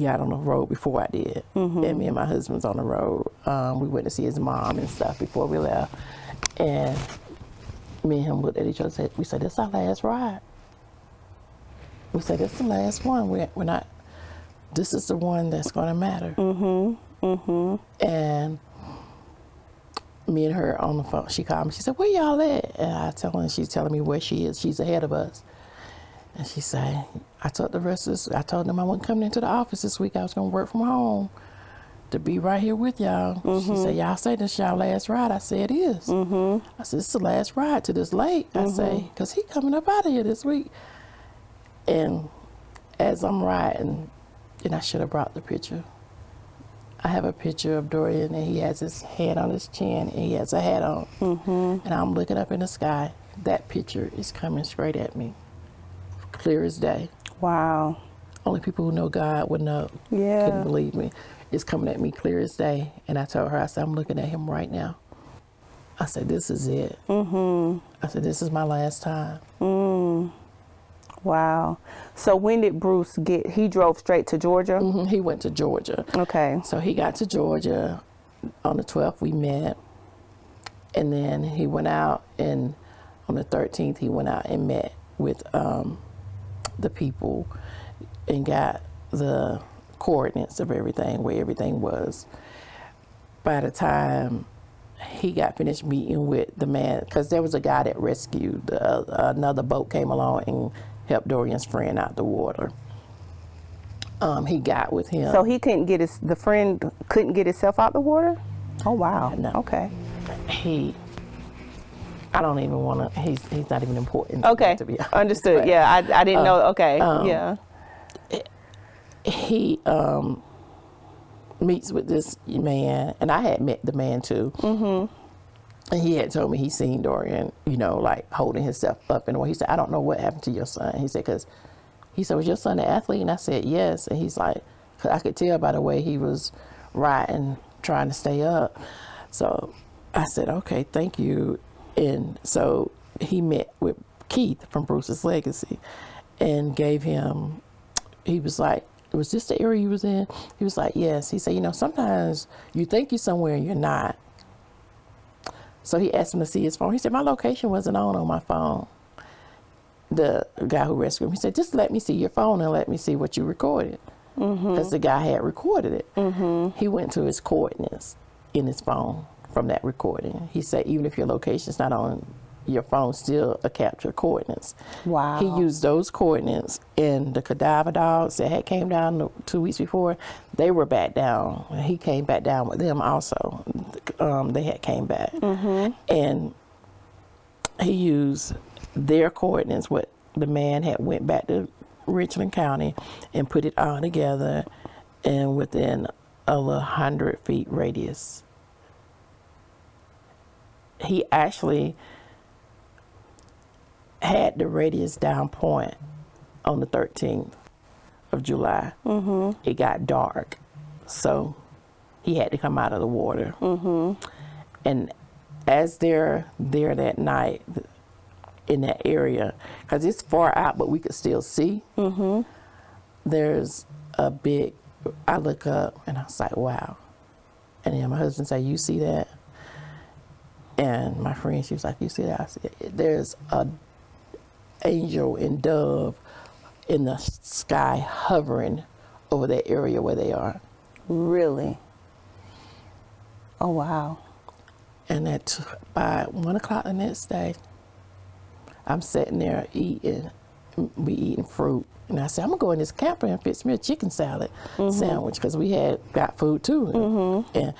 got on the road before I did. And me and my husband was on the road. We went to see his mom and stuff before we left. And me and him looked at each other and said, we said, this is our last ride. We said, this is the last one. We're not, this is the one that's going to matter. And me and her on the phone, she called me. She said, where y'all at? And I tell her, and she's telling me where she is. She's ahead of us. And she said, I told them I wasn't coming into the office this week. I was going to work from home to be right here with y'all. She said, y'all say this is y'all last ride? I said, it is. I said, this is the last ride to this lake. I say, because he coming up out of here this week. And as I'm riding, and I should have brought the picture. I have a picture of Dorian, and he has his hand on his chin, and he has a hat on. And I'm looking up in the sky. That picture is coming straight at me, clear as day. Wow. Only people who know God would know. Yeah. Couldn't believe me. It's coming at me clear as day. And I told her, I said, I'm looking at him right now. I said, this is it. I said, this is my last time. Wow. So when did Bruce he drove straight to Georgia? He went to Georgia. Okay. So he got to Georgia on the 12th, we met. And then he went out, and on the 13th, he went out and met with the people and got the coordinates of everything, where everything was. By the time he got finished meeting with the man, because there was a guy that rescued, another boat came along and helped Dorian's friend out the water. He got with him. So he couldn't get the friend couldn't get himself out the water? Oh, wow. No. Okay. I don't even want to, he's not even important. Okay. To be honest. Understood. But, yeah, I didn't know. Okay. Yeah. He meets with this man, and I had met the man too. And he had told me he seen Dorian, like holding himself up and he said, I don't know what happened to your son. He said, was your son an athlete? And I said, yes. And he's like, 'cause I could tell by the way he was riding, trying to stay up. So I said, okay, thank you. And so he met with Keith from Bruce's Legacy and gave him, he was like, was this the area you was in? He was like, yes. He said, sometimes you think you're somewhere and you're not. So he asked him to see his phone. He said, my location wasn't on my phone. The guy who rescued him, he said, just let me see your phone and let me see what you recorded. Because the guy had recorded it. He went to his coordinates in his phone from that recording. He said, even if your location's not on your phone, still capture coordinates. Wow. He used those coordinates, and the cadaver dogs that had came down 2 weeks before, they were back down. He came back down with them also. They had came back. And he used their coordinates, what the man had went back to Richland County and put it all together and within a 100 feet radius. He actually had the radius down point on the 13th of July. It got dark, so he had to come out of the water. And as they're there that night in that area, because it's far out, but we could still see, there's a big, I look up and I was like, wow. And then my husband said, you see that? And my friend, she was like, you see that? I said, there's a angel and dove in the sky hovering over that area where they are. Really? Oh, wow. And by 1 o'clock the next day, I'm sitting there eating fruit. And I said, I'm gonna go in this camper and fix me a chicken salad sandwich, because we had got food too. And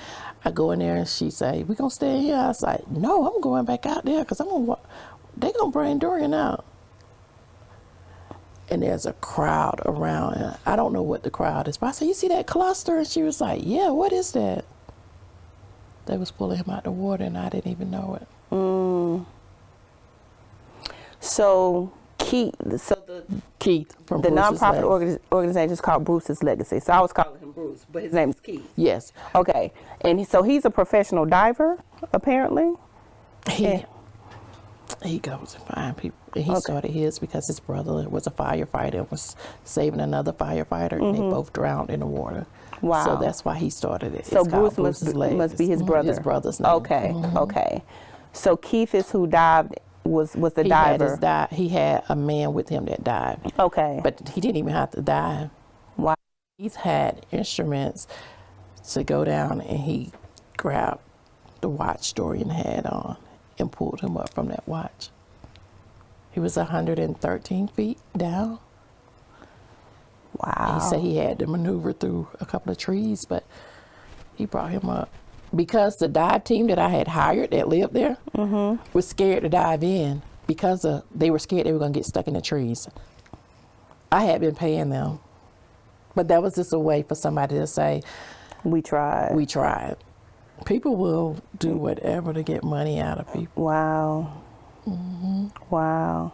I go in there and she say, we gonna stay here? I was like, no, I'm going back out there, because they gonna bring Dorian out. And there's a crowd around, and I don't know what the crowd is, but I said, you see that cluster? And she was like, yeah, what is that? They was pulling him out the water, and I didn't even know it. So Keith from the nonprofit organization is called Bruce's Legacy. So I was calling him Bruce, but his name is Keith. Yes. Okay. And so he's a professional diver, apparently? He goes and find people. And he started his because his brother was a firefighter and was saving another firefighter, and they both drowned in the water. Wow. So that's why he started it. So Bruce must be his brother. His brother's name. Okay. Okay. So Keith is who dived, was the diver. He had a man with him that died. Okay. But he didn't even have to dive. Wow. He's had instruments to go down, and he grabbed the watch Dorian had on and pulled him up from that watch. He was 113 feet down. Wow. He said he had to maneuver through a couple of trees, but he brought him up. Because the dive team that I had hired that lived there was scared to dive in because they were scared they were going to get stuck in the trees. I had been paying them, but that was just a way for somebody to say, we tried. We tried. People will do whatever to get money out of people. Wow. Wow.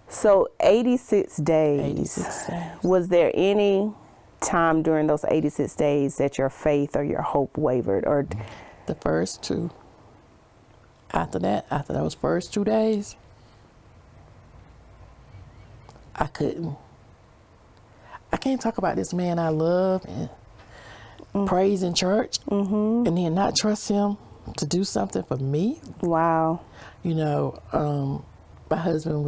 So 86 days. 86 days. Was there any time during those 86 days that your faith or your hope wavered? Or the first two. After those first 2 days, I couldn't. I can't talk about this man I love and praise in church and then not trust him to do something for me. Wow. You know, my husband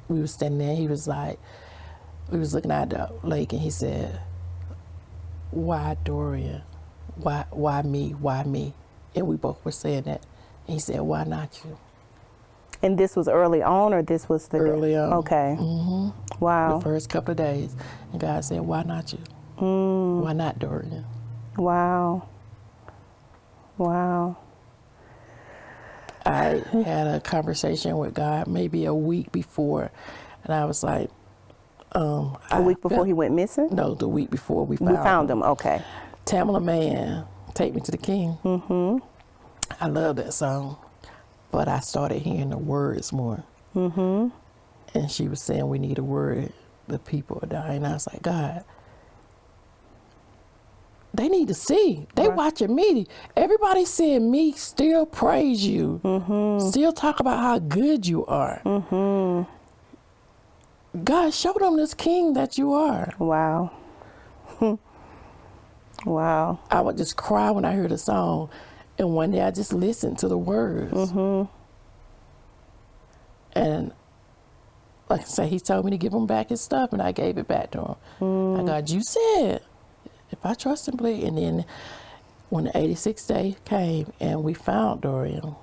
we were standing there, he was like, we was looking at the lake, and he said, why Dorian? Why me? Why me? And we both were saying that. And he said, why not you? And this was early on, or this was the early on? Okay. Wow. The first couple of days. And God said, why not you? Why not Dorian? Wow. Wow. I had a conversation with God maybe a week before, and I was like, a week before he went missing? No, the week before we found him. Okay. 𝙗𝙗𝙮 Man, Take Me to the King. I love that song, but I started hearing the words more. And she was saying, we need a word. The people are dying. I was like, God, they need to see. They watching me. Everybody seeing me still praise you. Still talk about how good you are. God, show them this king that you are. Wow. Wow. I would just cry when I heard the song. And one day I just listened to the words. And like I said, he told me to give him back his stuff, and I gave it back to him. I God, you said, if I trust and believe. And then when the 86th day came and we found Dorian,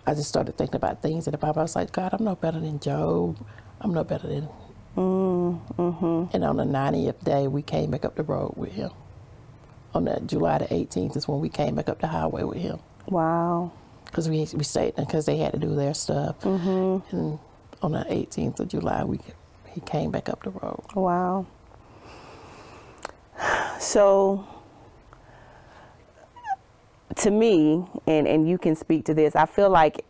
I just started thinking about things in the Bible. I was like, God, I'm no better than Job. I'm no better than. And on the 90th day, we came back up the road with him. On the July the 18th is when we came back up the highway with him. Wow. Because we stayed there because they had to do their stuff. And on the 18th of July, he came back up the road. Wow. So to me, and you can speak to this, I feel like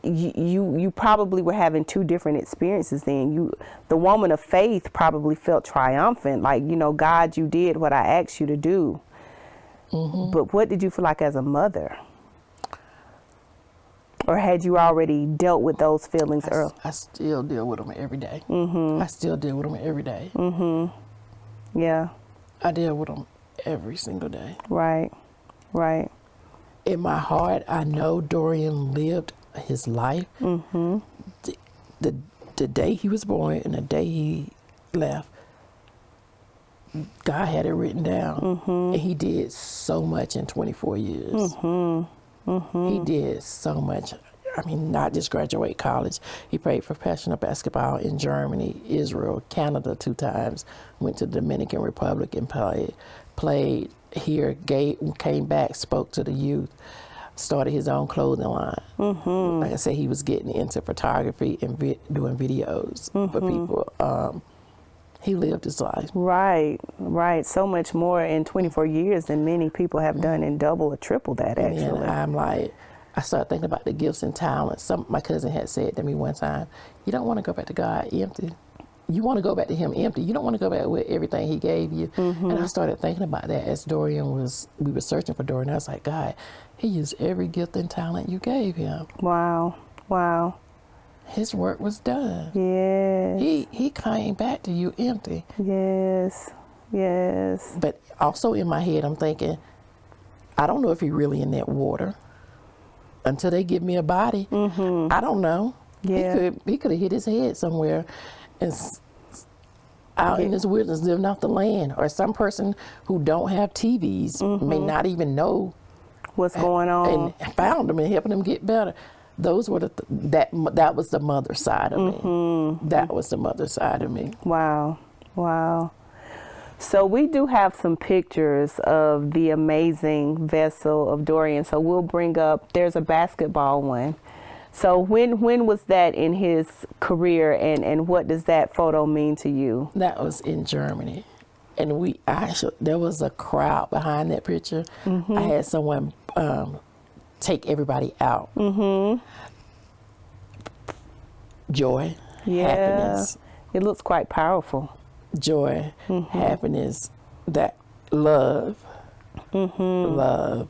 you probably were having two different experiences then. The woman of faith probably felt triumphant, like, you know, God, you did what I asked you to do. But what did you feel like as a mother? Or had you already dealt with those feelings early? I still deal with them every day. I still deal with them every day. Yeah. I deal with them every single day. Right. Right. In my heart, I know Dorian lived his life. The day he was born and the day he left, God had it written down. And he did so much in 24 years. He did so much. I mean, not just graduate college. He played professional basketball in Germany, Israel, Canada 2 times, went to the Dominican Republic and played here, came back, spoke to the youth, started his own clothing line. Like I said, he was getting into photography and doing videos for people. He lived his life. Right, right. So much more in 24 years than many people have done, and double or triple that, actually. And I'm like, I started thinking about the gifts and talents. My cousin had said to me one time, you don't want to go back to God empty. You want to go back to him empty. You don't want to go back with everything he gave you. And I started thinking about that as we were searching for Dorian. I was like, God, he used every gift and talent you gave him. Wow, wow. His work was done. Yes. He came back to you empty. Yes, yes. But also in my head, I'm thinking, I don't know if he's really in that water. Until they give me a body, I don't know. Yeah. He could have hit his head somewhere and out in this wilderness living off the land. Or some person who don't have TVs may not even know what's going on. And found them and helping them get better. Those were that was the mother side of me. That was the mother side of me. Wow, wow. So we do have some pictures of the amazing vessel of Dorian. So we'll bring up, there's a basketball one. So when was that in his career, and what does that photo mean to you? That was in Germany. And there was a crowd behind that picture. I had someone take everybody out. Joy, happiness. It looks quite powerful. Joy, happiness, that love, love.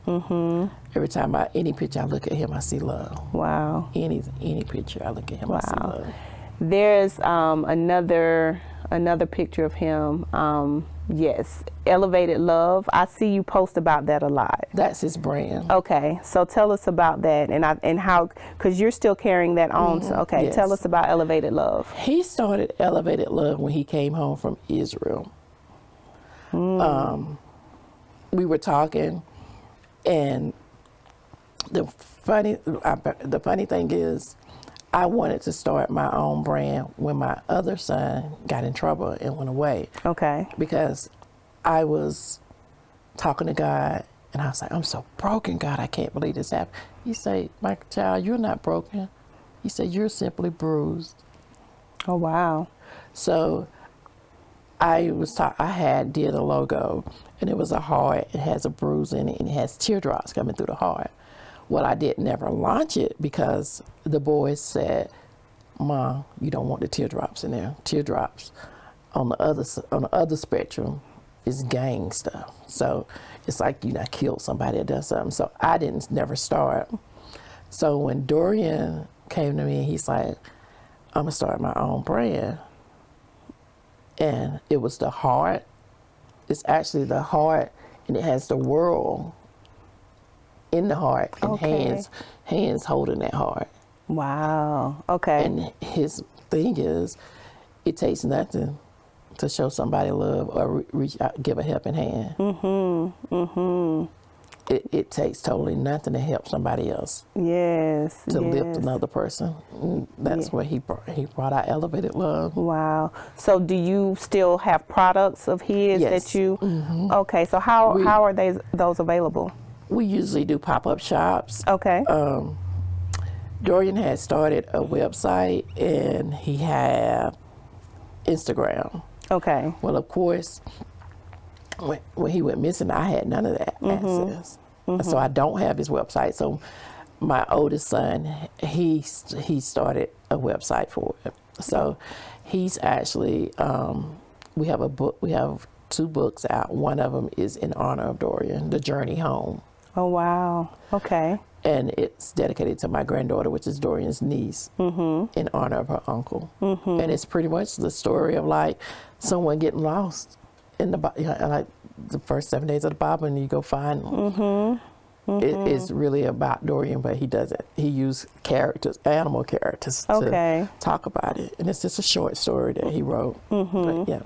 Every time any picture I look at him, I see love. Wow. Any picture I look at him, I see love. There's another picture of him. Yes, Elevated Love. I see you post about that a lot. That's his brand. Okay, so tell us about that and how, because you're still carrying that on. So, okay, yes. Tell us about Elevated Love. He started Elevated Love when he came home from Israel. We were talking, and the funny thing is, I wanted to start my own brand when my other son got in trouble and went away. Okay. Because I was talking to God, and I was like, I'm so broken, God, I can't believe this happened. He said, my child, you're not broken. He said, you're simply bruised. Oh, wow. So I did a logo, and it was a heart. It has a bruise in it, and it has teardrops coming through the heart. Well, I did never launch it because the boys said, Mom, you don't want the teardrops in there. Teardrops on the other spectrum is gang stuff. So it's like you not killed somebody that does something. So I never start. So when Dorian came to me, he's like, I'm gonna start my own brand. And it was the heart. It's actually the heart, and it has the world in the heart, and hands holding that heart. Wow. Okay. And his thing is, it takes nothing to show somebody love or reach out, give a helping hand. It takes totally nothing to help somebody else. Yes. To lift another person. That's where he brought out Elevated Love. Wow. So do you still have products of his that you? Okay. So how are those available? We usually do pop-up shops. Okay. Dorian had started a website, and he had Instagram. Okay. Well, of course, when he went missing, I had none of that access. So I don't have his website. So my oldest son, he started a website for it. So he's actually, we have a book, we have 2 books out. One of them is in honor of Dorian, The Journey Home. Oh, wow. Okay. And it's dedicated to my granddaughter, which is Dorian's niece, in honor of her uncle. And it's pretty much the story of like someone getting lost in the like the first 7 days of the Bible, and you go find them. It's really about Dorian, but he used characters, animal characters, to talk about it. And it's just a short story that he wrote. But, yeah.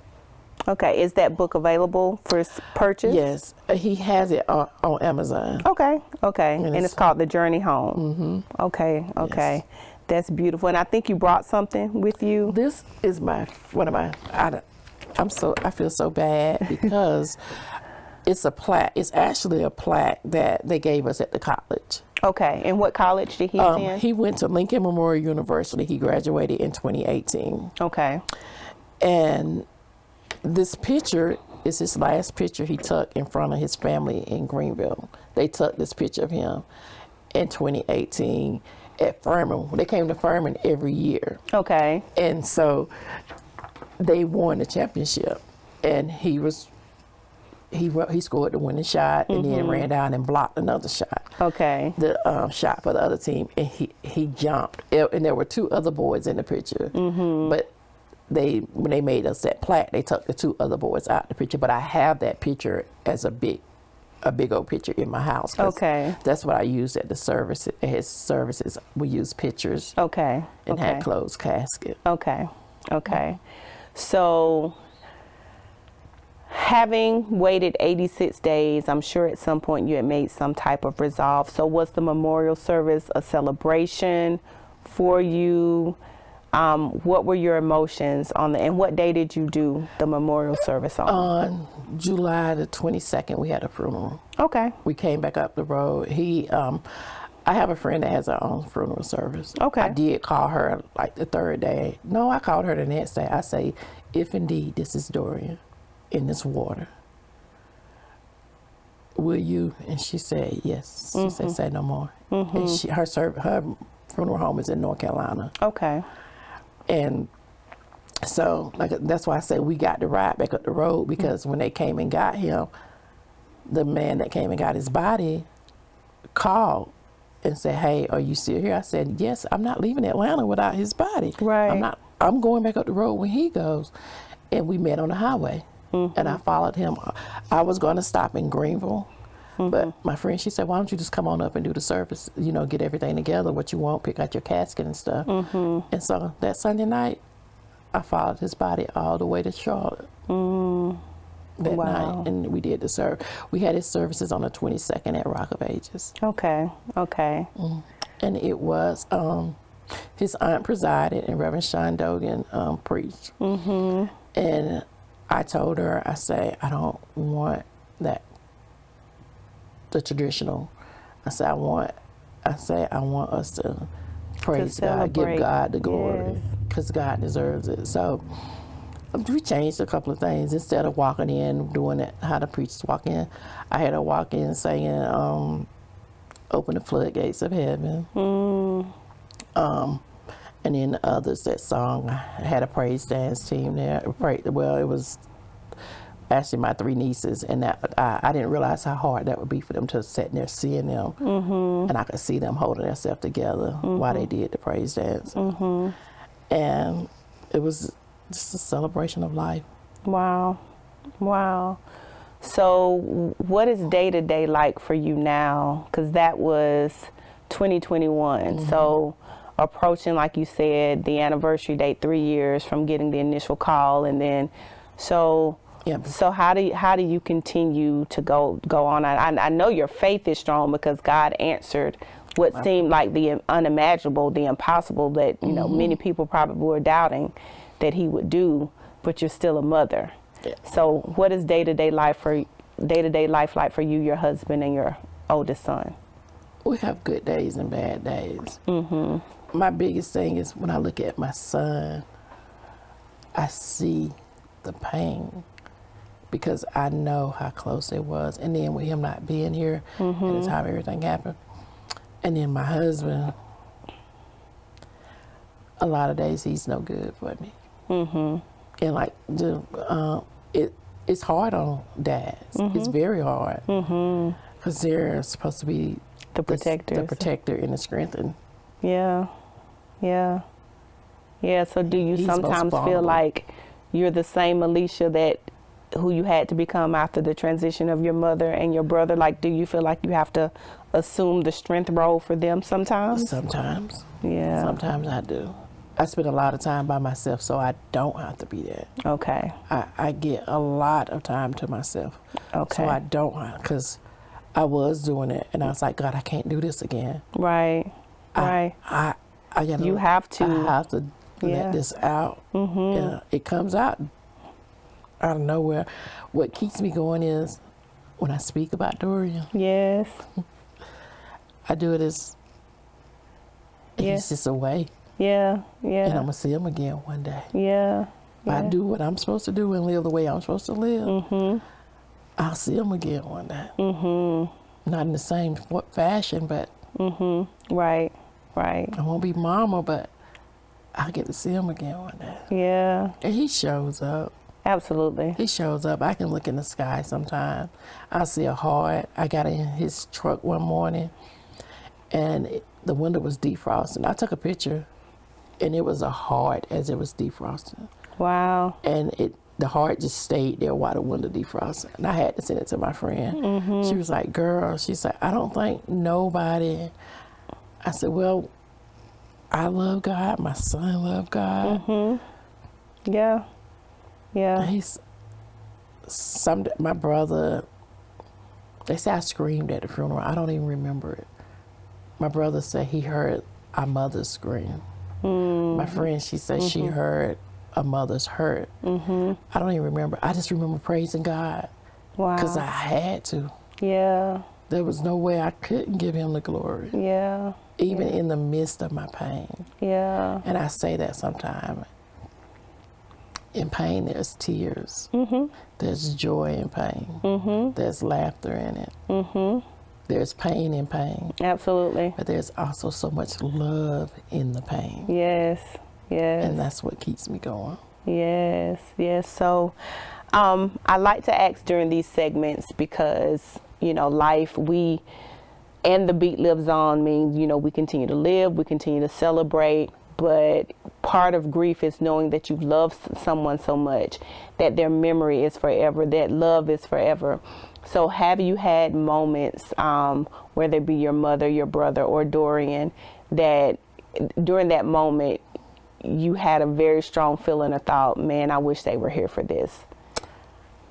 Okay, is that book available for purchase? Yes, he has it on Amazon. Okay. And it's called The Journey Home. Okay. Yes. That's beautiful. And I think you brought something with you. This is I feel so bad because it's a plaque. It's actually a plaque that they gave us at the college. Okay, and what college did he attend? He went to Lincoln Memorial University. He graduated in 2018. Okay. And this picture is his last picture he took in front of his family in Greenville. They took this picture of him in 2018 at Furman. They came to Furman every year. Okay. And so they won the championship, and he scored the winning shot, and then ran down and blocked another shot. Okay. The shot for the other team, and he jumped. And there were 2 other boys in the picture, but when they made us that plaque, they took the 2 other boys out of the picture. But I have that picture as a big old picture in my house. Okay. That's what I used at the service. At his services, we used pictures. Okay. And had closed casket. Okay. So, having waited 86 days, I'm sure at some point you had made some type of resolve. So was the memorial service a celebration for you? What were your emotions and what day did you do the memorial service on? On July the 22nd, we had a funeral. Okay. We came back up the road. I have a friend that has her own funeral service. Okay. I did call her like the 3rd day. No, I called her the next day. I say, if indeed this is Dorian in this water, will you? And she said, yes. She said, say no more. And her funeral home is in North Carolina. Okay. And so that's why I say we got to ride back up the road, because when they came and got him, the man that came and got his body called and said, hey, are you still here? I said, yes, I'm not leaving Atlanta without his body. Right. I'm going back up the road when he goes. And we met on the highway. And I followed him. I was going to stop in Greenville. But my friend, she said, why don't you just come on up and do the service, get everything together, what you want, pick out your casket and stuff. And so that Sunday night, I followed his body all the way to Charlotte that night. And we did the service. We had his services on the 22nd at Rock of Ages. Okay. And it was, his aunt presided and Reverend 𝙗𝙚𝙮𝙗𝙗 preached. And I told her, I say, I don't want that. The traditional. I say I want us to praise God, give God the glory, because God deserves it. So we changed a couple of things. Instead of walking in doing it how the preachers walk in, I had her walk in saying, open the floodgates of heaven. And then the others that song, I had a praise dance team there. It was actually my 3 nieces, and that I didn't realize how hard that would be for them to sit there seeing them, and I could see them holding themselves together while they did the praise dance. And it was just a celebration of life. Wow. So what is day-to-day like for you now? Because that was 2021. So approaching, like you said, the anniversary date, 3 years from getting the initial call, and then so how do you continue to go on? I know your faith is strong because God answered what seemed like the unimaginable, the impossible, that many people probably were doubting that he would do, but you're still a mother. So what is day-to-day life like for you, your husband, and your oldest son? We have good days and bad days. My biggest thing is when I look at my son, I see the pain because I know how close it was. And then with him not being here at the time everything happened. And then my husband, a lot of days he's no good for me. And like, it's hard on dads. It's very hard. Because they're supposed to be The protectors. the protector and the strengthener. Yeah. So do you He's sometimes most feel vulnerable. like you're the same Alicia who you had to become after the transition of your mother and your brother? Like, do you feel like you have to assume the strength role for them sometimes? Sometimes. Yeah. Sometimes I do. I spend a lot of time by myself, so I don't have to be that. Okay. I get a lot of time to myself. Okay. So I don't have, because I was doing it, and I was like, God, I can't do this again. Right. I gotta, You have to. I have to Yeah. let this out. It comes out of nowhere. What keeps me going is when I speak about Dorian, Yes. I do it as he's just away, Yeah. and I'm gonna see him again one day. Yeah. If I do what I'm supposed to do and live the way I'm supposed to live, I'll see him again one day. Not in the same fashion, but Right. I won't be mama, but I'll get to see him again one day. Yeah. And he shows up. Absolutely. He shows up. I can look in the sky sometime. I see a heart. I got in his truck one morning, and the window was defrosting. I took a picture, and it was a heart as it was defrosting. Wow. And the heart just stayed there while the window defrosted. And I had to send it to my friend. She was like, girl, she said, I don't think nobody. I said, well, I love God. My son loved God. Yeah. Yeah. My brother, they say I screamed at the funeral. I don't even remember it. My brother said he heard our mother's scream. My friend, she said she heard a mother's hurt. I don't even remember. I just remember praising God. Wow. Because I had to. Yeah. There was no way I couldn't give him the glory. Yeah. Even in the midst of my pain. Yeah. And I say that sometimes. In pain, there's tears. There's joy in pain. There's laughter in it. There's pain in pain. Absolutely. But there's also so much love in the pain. Yes. Yes. And that's what keeps me going. Yes. Yes. So I like to ask during these segments because, life, and the beat lives on means, we continue to live, we continue to celebrate. But part of grief is knowing that you've loved someone so much, that their memory is forever, that love is forever. So have you had moments, whether it be your mother, your brother, or Dorian, that during that moment you had a very strong feeling or thought, man, I wish they were here for this?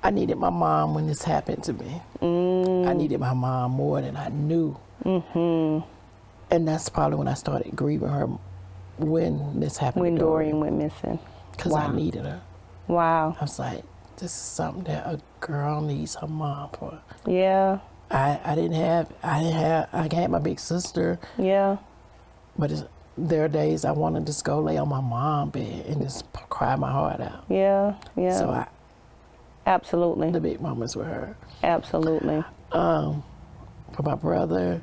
I needed my mom when this happened to me. I needed my mom more than I knew. And that's probably when I started grieving her. When this happened, when Dorian went missing, because I needed her. Wow. I was like, this is something that a girl needs her mom for. Yeah. I had my big sister. Yeah. But there are days I want to just go lay on my mom's bed and just cry my heart out. Yeah. Yeah. So absolutely. The big moments with her. Absolutely. For my brother,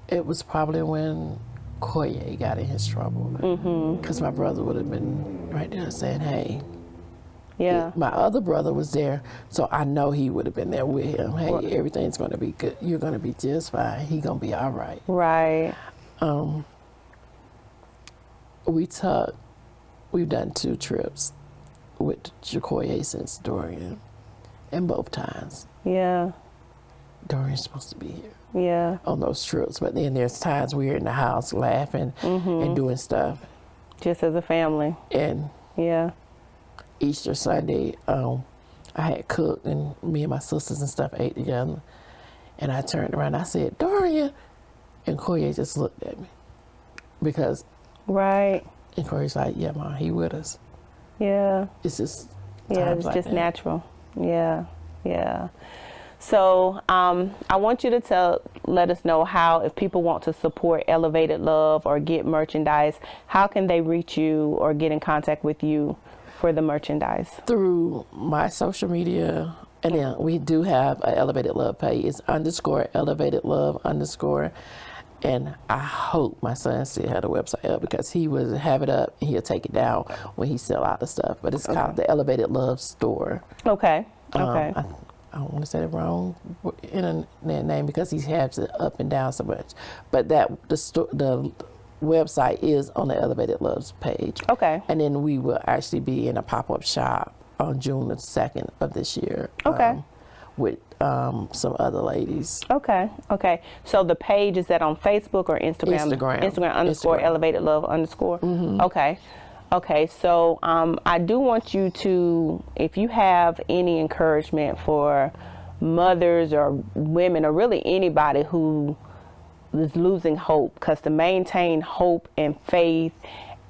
it was probably when Koye got in his trouble, because my brother would have been right there saying, hey, yeah. My other brother was there, so I know he would have been there with him. Hey, everything's going to be good. You're going to be just fine. He's going to be all right. Right. We've done 2 trips with Jacoye since Dorian, and both times. Yeah. Dorian's supposed to be here. Yeah. On those trips, but then there's times we're in the house laughing and doing stuff. Just as a family. And yeah. Easter Sunday, I had cooked and me and my sisters and stuff ate together. And I turned around and I said, Dorian. And Koye just looked at me. Because. Right. And Koye's like, yeah, Mom, he with us. Yeah. It's just. Yeah, it's like just that. natural. Yeah. Yeah. So I want you to let us know how, if people want to support Elevated Love or get merchandise, how can they reach you or get in contact with you for the merchandise? Through my social media, and then we do have an Elevated Love page. It's _elevated_love_. And I hope my son still had a website up, because he would have it up and he'll take it down when he sell out the stuff. But it's called the Elevated Love Store. Okay. Okay. I don't want to say the wrong internet name because he has it up and down so much. But the website is on the Elevated Loves page. Okay. And then we will actually be in a pop-up shop on June the 2nd of this year. Okay. With some other ladies. Okay. Okay. So the page, is that on Facebook or Instagram? Instagram _elevated love _. Mm-hmm. Okay. Okay. So I do want you to, if you have any encouragement for mothers or women or really anybody who is losing hope, because to maintain hope and faith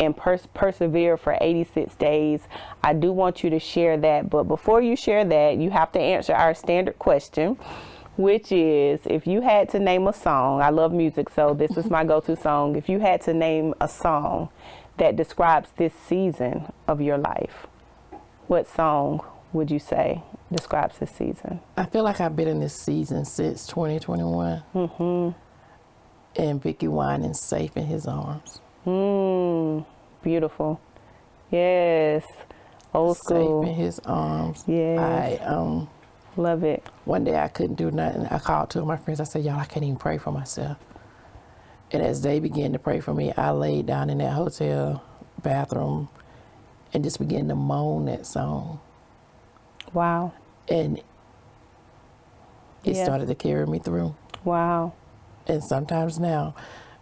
and persevere for 86 days, I do want you to share that. But before you share that, you have to answer our standard question, which is, if you had to name a song, I love music, so this is my go-to song. If you had to name a song that describes this season of your life, what song would you say describes this season? I feel like I've been in this season since 2021. Mm-hmm. And Vicky Winans, Safe in His Arms. Beautiful. Yes. Old school. Safe in His Arms. Yes. I love it. One day I couldn't do nothing. I called two of my friends. I said, y'all, I can't even pray for myself. And as they began to pray for me, I laid down in that hotel bathroom and just began to moan that song. Wow. And it started to carry me through. Wow. And sometimes now,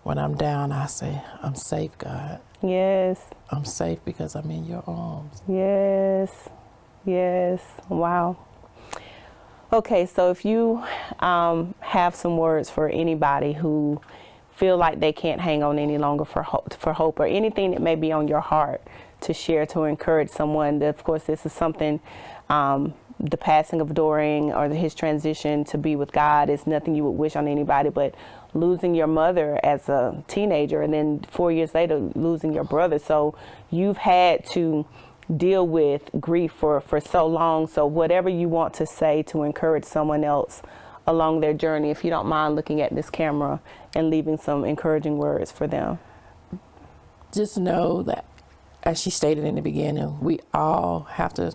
when I'm down, I say, I'm safe, God. Yes. I'm safe because I'm in your arms. Yes. Yes. Wow. Okay, so if you have some words for anybody who feel like they can't hang on any longer for hope, or anything that may be on your heart to share to encourage someone. Of course, this is something, the passing of 𝙘𝙤𝙀 or his transition to be with God is nothing you would wish on anybody, but losing your mother as a teenager and then 4 years later losing your brother. So you've had to deal with grief for so long. So whatever you want to say to encourage someone else along their journey, if you don't mind looking at this camera and leaving some encouraging words for them. Just know that, as she stated in the beginning, we all have to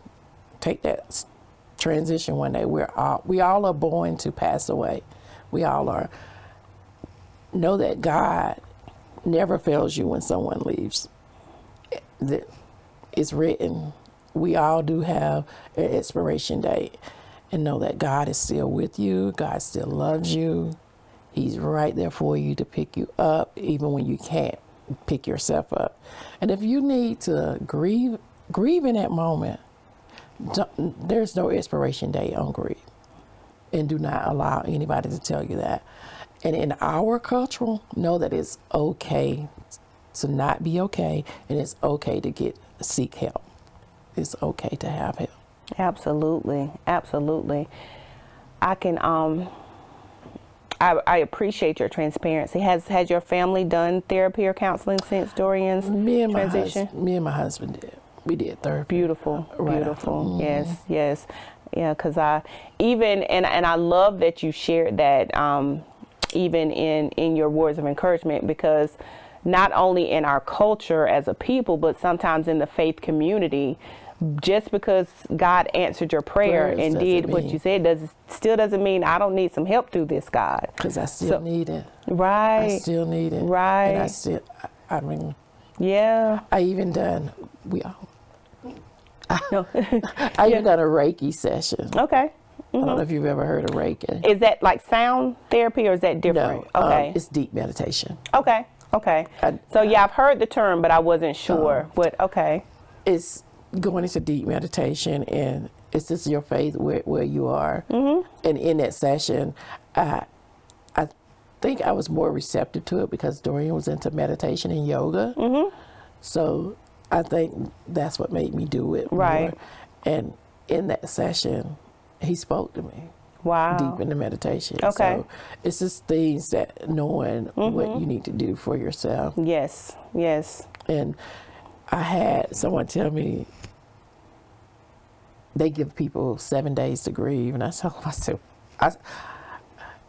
take that transition one day. We all are born to pass away. We all are. Know that God never fails you when someone leaves. It's written. We all do have an expiration date. And know that God is still with you. God still loves you. He's right there for you to pick you up, even when you can't pick yourself up. And if you need to grieve in that moment. There's no expiration date on grief. And do not allow anybody to tell you that. And in our culture, know that it's okay to not be okay, and it's okay to seek help. It's okay to have help. Absolutely, absolutely. I can I appreciate your transparency. Has your family done therapy or counseling since Dorian's transition? Me and my husband did. We did therapy. Beautiful, right beautiful. After. Yes, yes, yeah. Because I love that you shared that, even in your words of encouragement, because not only in our culture as a people, but sometimes in the faith community, just because God answered your prayer and did what you said still doesn't mean I don't need some help through this, God. Because I still need it. Right. I still need it. Right. And yeah. I even done I No. even done a Reiki session. Okay. I don't know if you've ever heard of Reiki. Is that like sound therapy or is that different? No, okay. It's deep meditation. Okay. Okay. So yeah, I've heard the term, but I wasn't sure. But okay. It's going into deep meditation, and it's just your faith where you are. Mm-hmm. And in that session, I think I was more receptive to it because Dorian was into meditation and yoga. Mm-hmm. So I think that's what made me do it. Right. More. And in that session, he spoke to me. Wow. Deep into meditation. Okay. So it's just things that knowing what you need to do for yourself. Yes. Yes. And I had someone tell me they give people 7 days to grieve. And I told him, I said,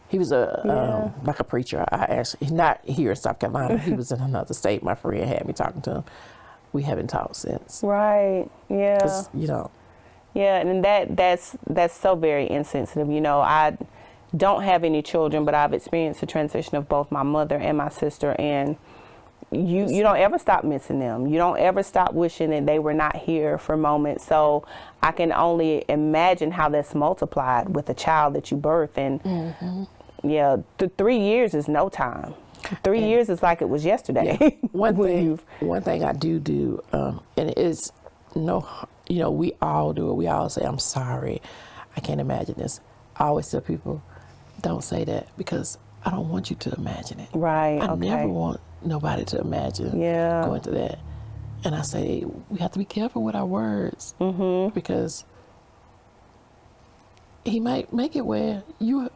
he was like a preacher. I actually, he's not here in South Carolina. He was in another state. My friend had me talking to him. We haven't talked since. Right. Yeah. 'Cause, you know. Yeah, and that's so very insensitive. You know, I don't have any children, but I've experienced the transition of both my mother and my sister, and you don't ever stop missing them. You don't ever stop wishing that they were not here for moments. So I can only imagine how that's multiplied with a child that you birth. And yeah, 3 years is no time. 3 years is like it was yesterday. Yeah. One thing I do, and it's you know, we all do it. We all say, I'm sorry. I can't imagine this. I always tell people, don't say that, because I don't want you to imagine it. Right. I never want nobody to imagine going through that. And I say, we have to be careful with our words, because he might make it where you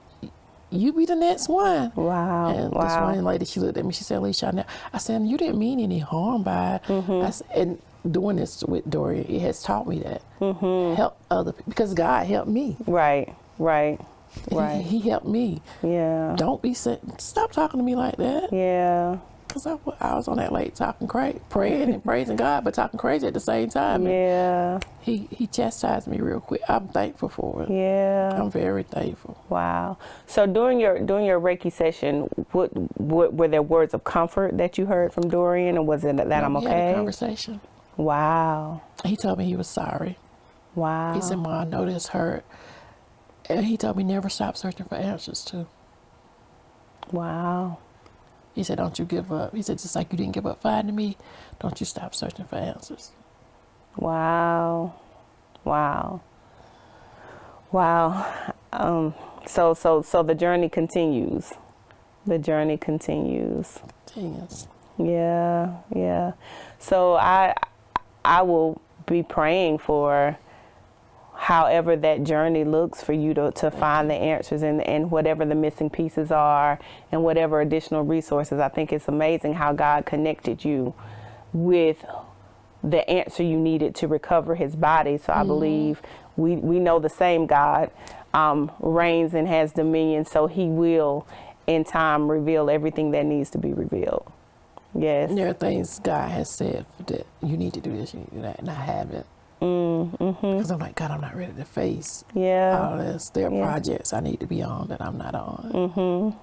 be the next one. Wow. And this one lady, she looked at me, she said, Alicia, I said, you didn't mean any harm by it. I said, and doing this with Dorian, it has taught me that. Help other people, because God helped me. Right. He helped me. Yeah. Don't be stop talking to me like that. Yeah. Because I was on that late talking crazy, praying and praising God, but talking crazy at the same time. Yeah. And he chastised me real quick. I'm thankful for it. Yeah. I'm very thankful. Wow. So during your Reiki session, what were there words of comfort that you heard from Dorian, or was it that I'm okay? We had a conversation. Wow. He told me he was sorry. Wow. He said, "Mom, I know this hurt." And he told me never stop searching for answers too. Wow. He said, don't you give up. He said, just like you didn't give up finding me, don't you stop searching for answers. Wow. Wow. Wow. So the journey continues. The journey continues. Yes. Yeah, yeah. So I will be praying for however that journey looks for you to find the answers and whatever the missing pieces are and whatever additional resources. I think it's amazing how God connected you with the answer you needed to recover his body. So I believe we know the same God reigns and has dominion, so he will in time reveal everything that needs to be revealed. Yes. And there are things God has said that you need to do this, you need to do that, and I haven't. Because I'm like, God, I'm not ready to face all this. There are projects I need to be on that I'm not on.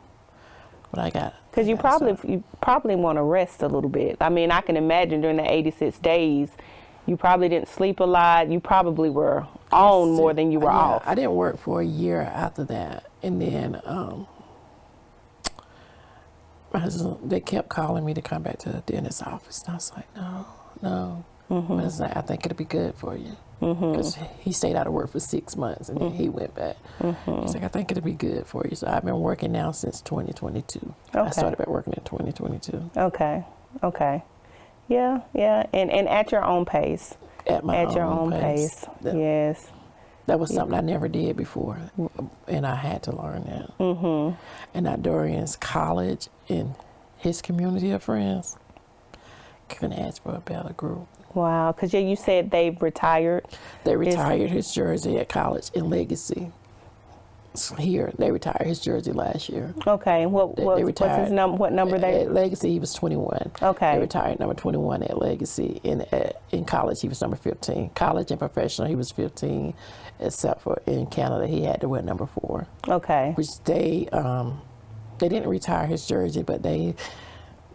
But I got. Because you probably want to rest a little bit. I mean, I can imagine during the 86 days, you probably didn't sleep a lot. You probably were on more than you were off. I didn't work for a year after that, and then they kept calling me to come back to the dentist's office, and I was like, no. But it's like, I think it'll be good for you. Because he stayed out of work for 6 months, and then he went back. He's like, I think it'll be good for you. So I've been working now since 2022. Okay. I started back working in 2022. Okay. Yeah. And at your own pace. At your own pace. Yes. That was something I never did before, and I had to learn that. And at Dorian's college and his community of friends, couldn't ask for a better group. Wow, because you said they've retired. They retired his jersey at college in Legacy. Here, they retired his jersey last year. Okay, and what's his number? What number they? At Legacy, he was 21. Okay. They retired number 21 at Legacy. In college, he was number 15. College and professional, he was 15, except for in Canada, he had to wear number 4. Okay. Which they didn't retire his jersey, but they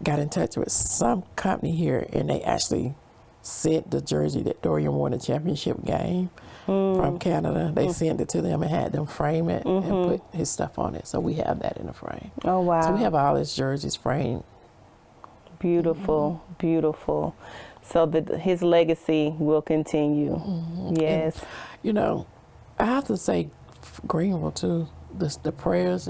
got in touch with some company here, and they actually sent the jersey that Dorian won the championship game from Canada. They sent it to them and had them frame it and put his stuff on it. So we have that in the frame. Oh, wow. So we have all his jerseys framed. Beautiful, beautiful. So his legacy will continue. Yes. And, you know, I have to say, Greenville too, the prayers,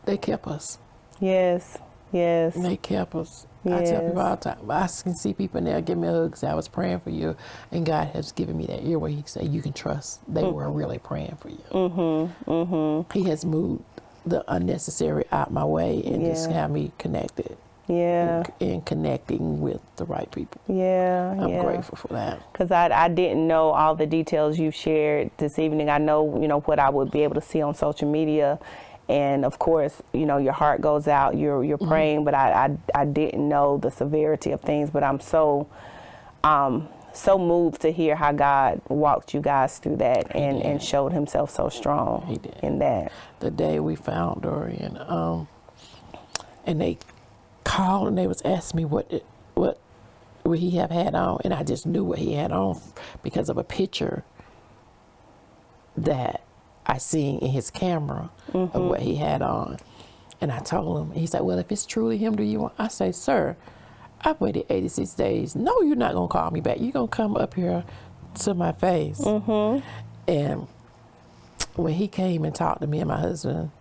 they kept us. Yes. Yes. They kept us. Yes. I tell people all the time, I can see people in there give me a hug, say I was praying for you, and God has given me that ear where he said you can trust they were really praying for you. He has moved the unnecessary out my way and just have me connected Yeah. And connecting with the right people. Yeah. I'm grateful for that. Because I didn't know all the details you've shared this evening. I know, what I would be able to see on social media. And of course, your heart goes out, you're praying, but I didn't know the severity of things. But I'm so moved to hear how God walked you guys through that and showed himself so strong in that. The day we found Dorian, and they called and they was asking me what he had on, and I just knew what he had on because of a picture that I seen in his camera of what he had on. And I told him, he said, well, if it's truly him, do you want? I say, sir, I've waited 86 days. No, you're not going to call me back. You're going to come up here to my face. And when he came and talked to me and my husband,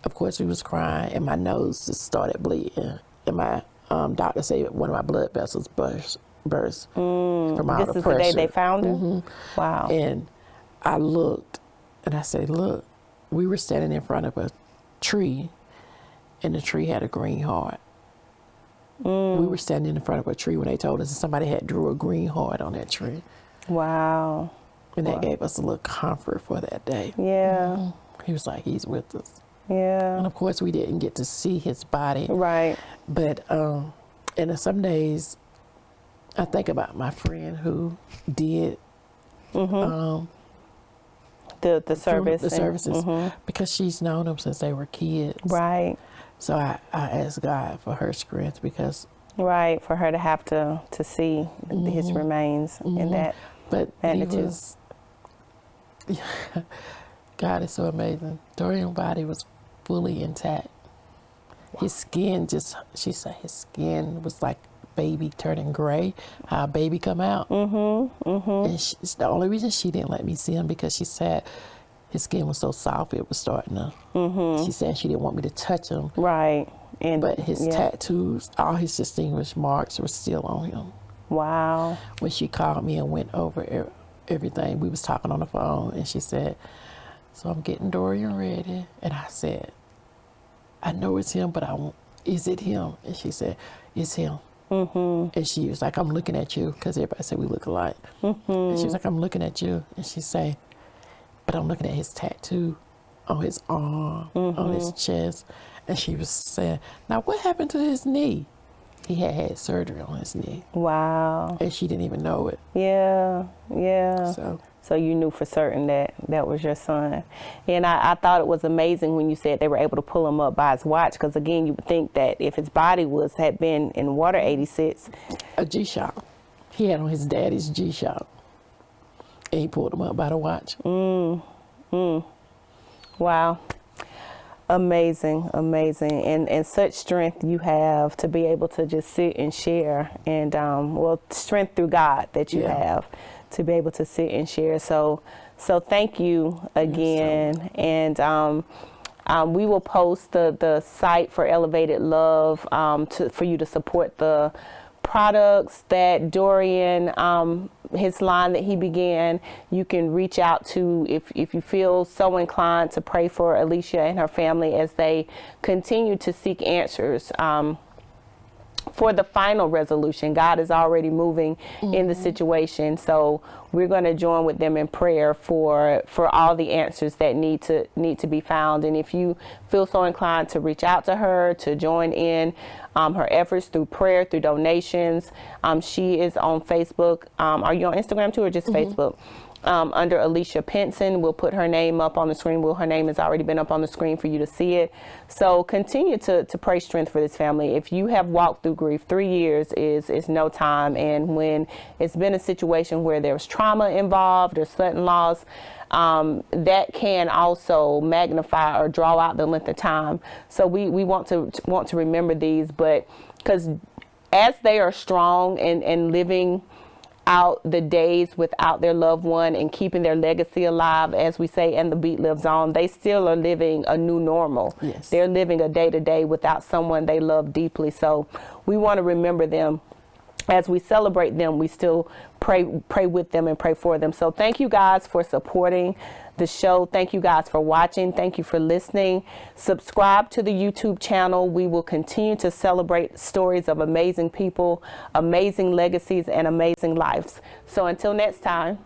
of course, we was crying, and my nose just started bleeding. And my doctor said one of my blood vessels burst from all the pressure. This is the day they found him? Wow. And I looked, and I said, look, we were standing in front of a tree, and the tree had a green heart. We were standing in front of a tree when they told us somebody had drew a green heart on that tree. Wow. And that gave us a little comfort for that day. Yeah. He was like, he's with us. Yeah. And of course, we didn't get to see his body. Right. But, and some days, I think about my friend who did the service. The services, because she's known them since they were kids. Right. So I asked God for her strength because. Right, for her to have to see his remains in that magnitude. God is so amazing. Dorian's body was fully intact. His skin she said his skin was like baby turning gray, how a baby come out. And the only reason she didn't let me see him because she said his skin was so soft it was starting to, she said she didn't want me to touch him. Right. But his tattoos, all his distinguished marks were still on him. Wow. When she called me and went over everything, we was talking on the phone, and she said, so I'm getting Dorian ready. And I said, I know it's him, but is it him? And she said, it's him. And she was like, I'm looking at you, because everybody said we look alike. And she was like, I'm looking at you. And she said, but I'm looking at his tattoo on his arm, on his chest. And she was saying, now what happened to his knee? He had surgery on his knee. Wow. And she didn't even know it. Yeah. So you knew for certain that was your son. And I thought it was amazing when you said they were able to pull him up by his watch, because again, you would think that if his body had been in water 86. A G-Shock. He had on his daddy's G-Shock. And he pulled him up by the watch. Wow. Amazing. And such strength you have to be able to just sit and share, and strength through God that you have to be able to sit and share. So thank you again. And we will post the site for Elevated Love for you to support the products that Dorian, his line that he began. You can reach out to if you feel so inclined to pray for Alicia and her family as they continue to seek answers for the final resolution. God is already moving in the situation, so we're going to join with them in prayer for all the answers that need to be found. And if you feel so inclined to reach out to her, to join in her efforts through prayer, through donations, she is on Facebook. Are you on Instagram too, or just Facebook? Under 𝙗𝙬𝙗𝙗𝙗. We'll put her name up on the screen. Her name has already been up on the screen for you to see it. So continue to pray strength for this family. If you have walked through grief, 3 years is no time. And when it's been a situation where there's trauma involved or sudden loss, that can also magnify or draw out the length of time. So we want to remember these, but because as they are strong and living out the days without their loved one and keeping their legacy alive, as we say, and the beat lives on, they still are living a new normal. Yes. They're living a day-to-day without someone they love deeply. So we want to remember them as we celebrate them, we still pray with them and pray for them. So thank you guys for supporting the show. Thank you guys for watching. Thank you for listening. Subscribe to the YouTube channel. We will continue to celebrate stories of amazing people, amazing legacies, and amazing lives. So until next time.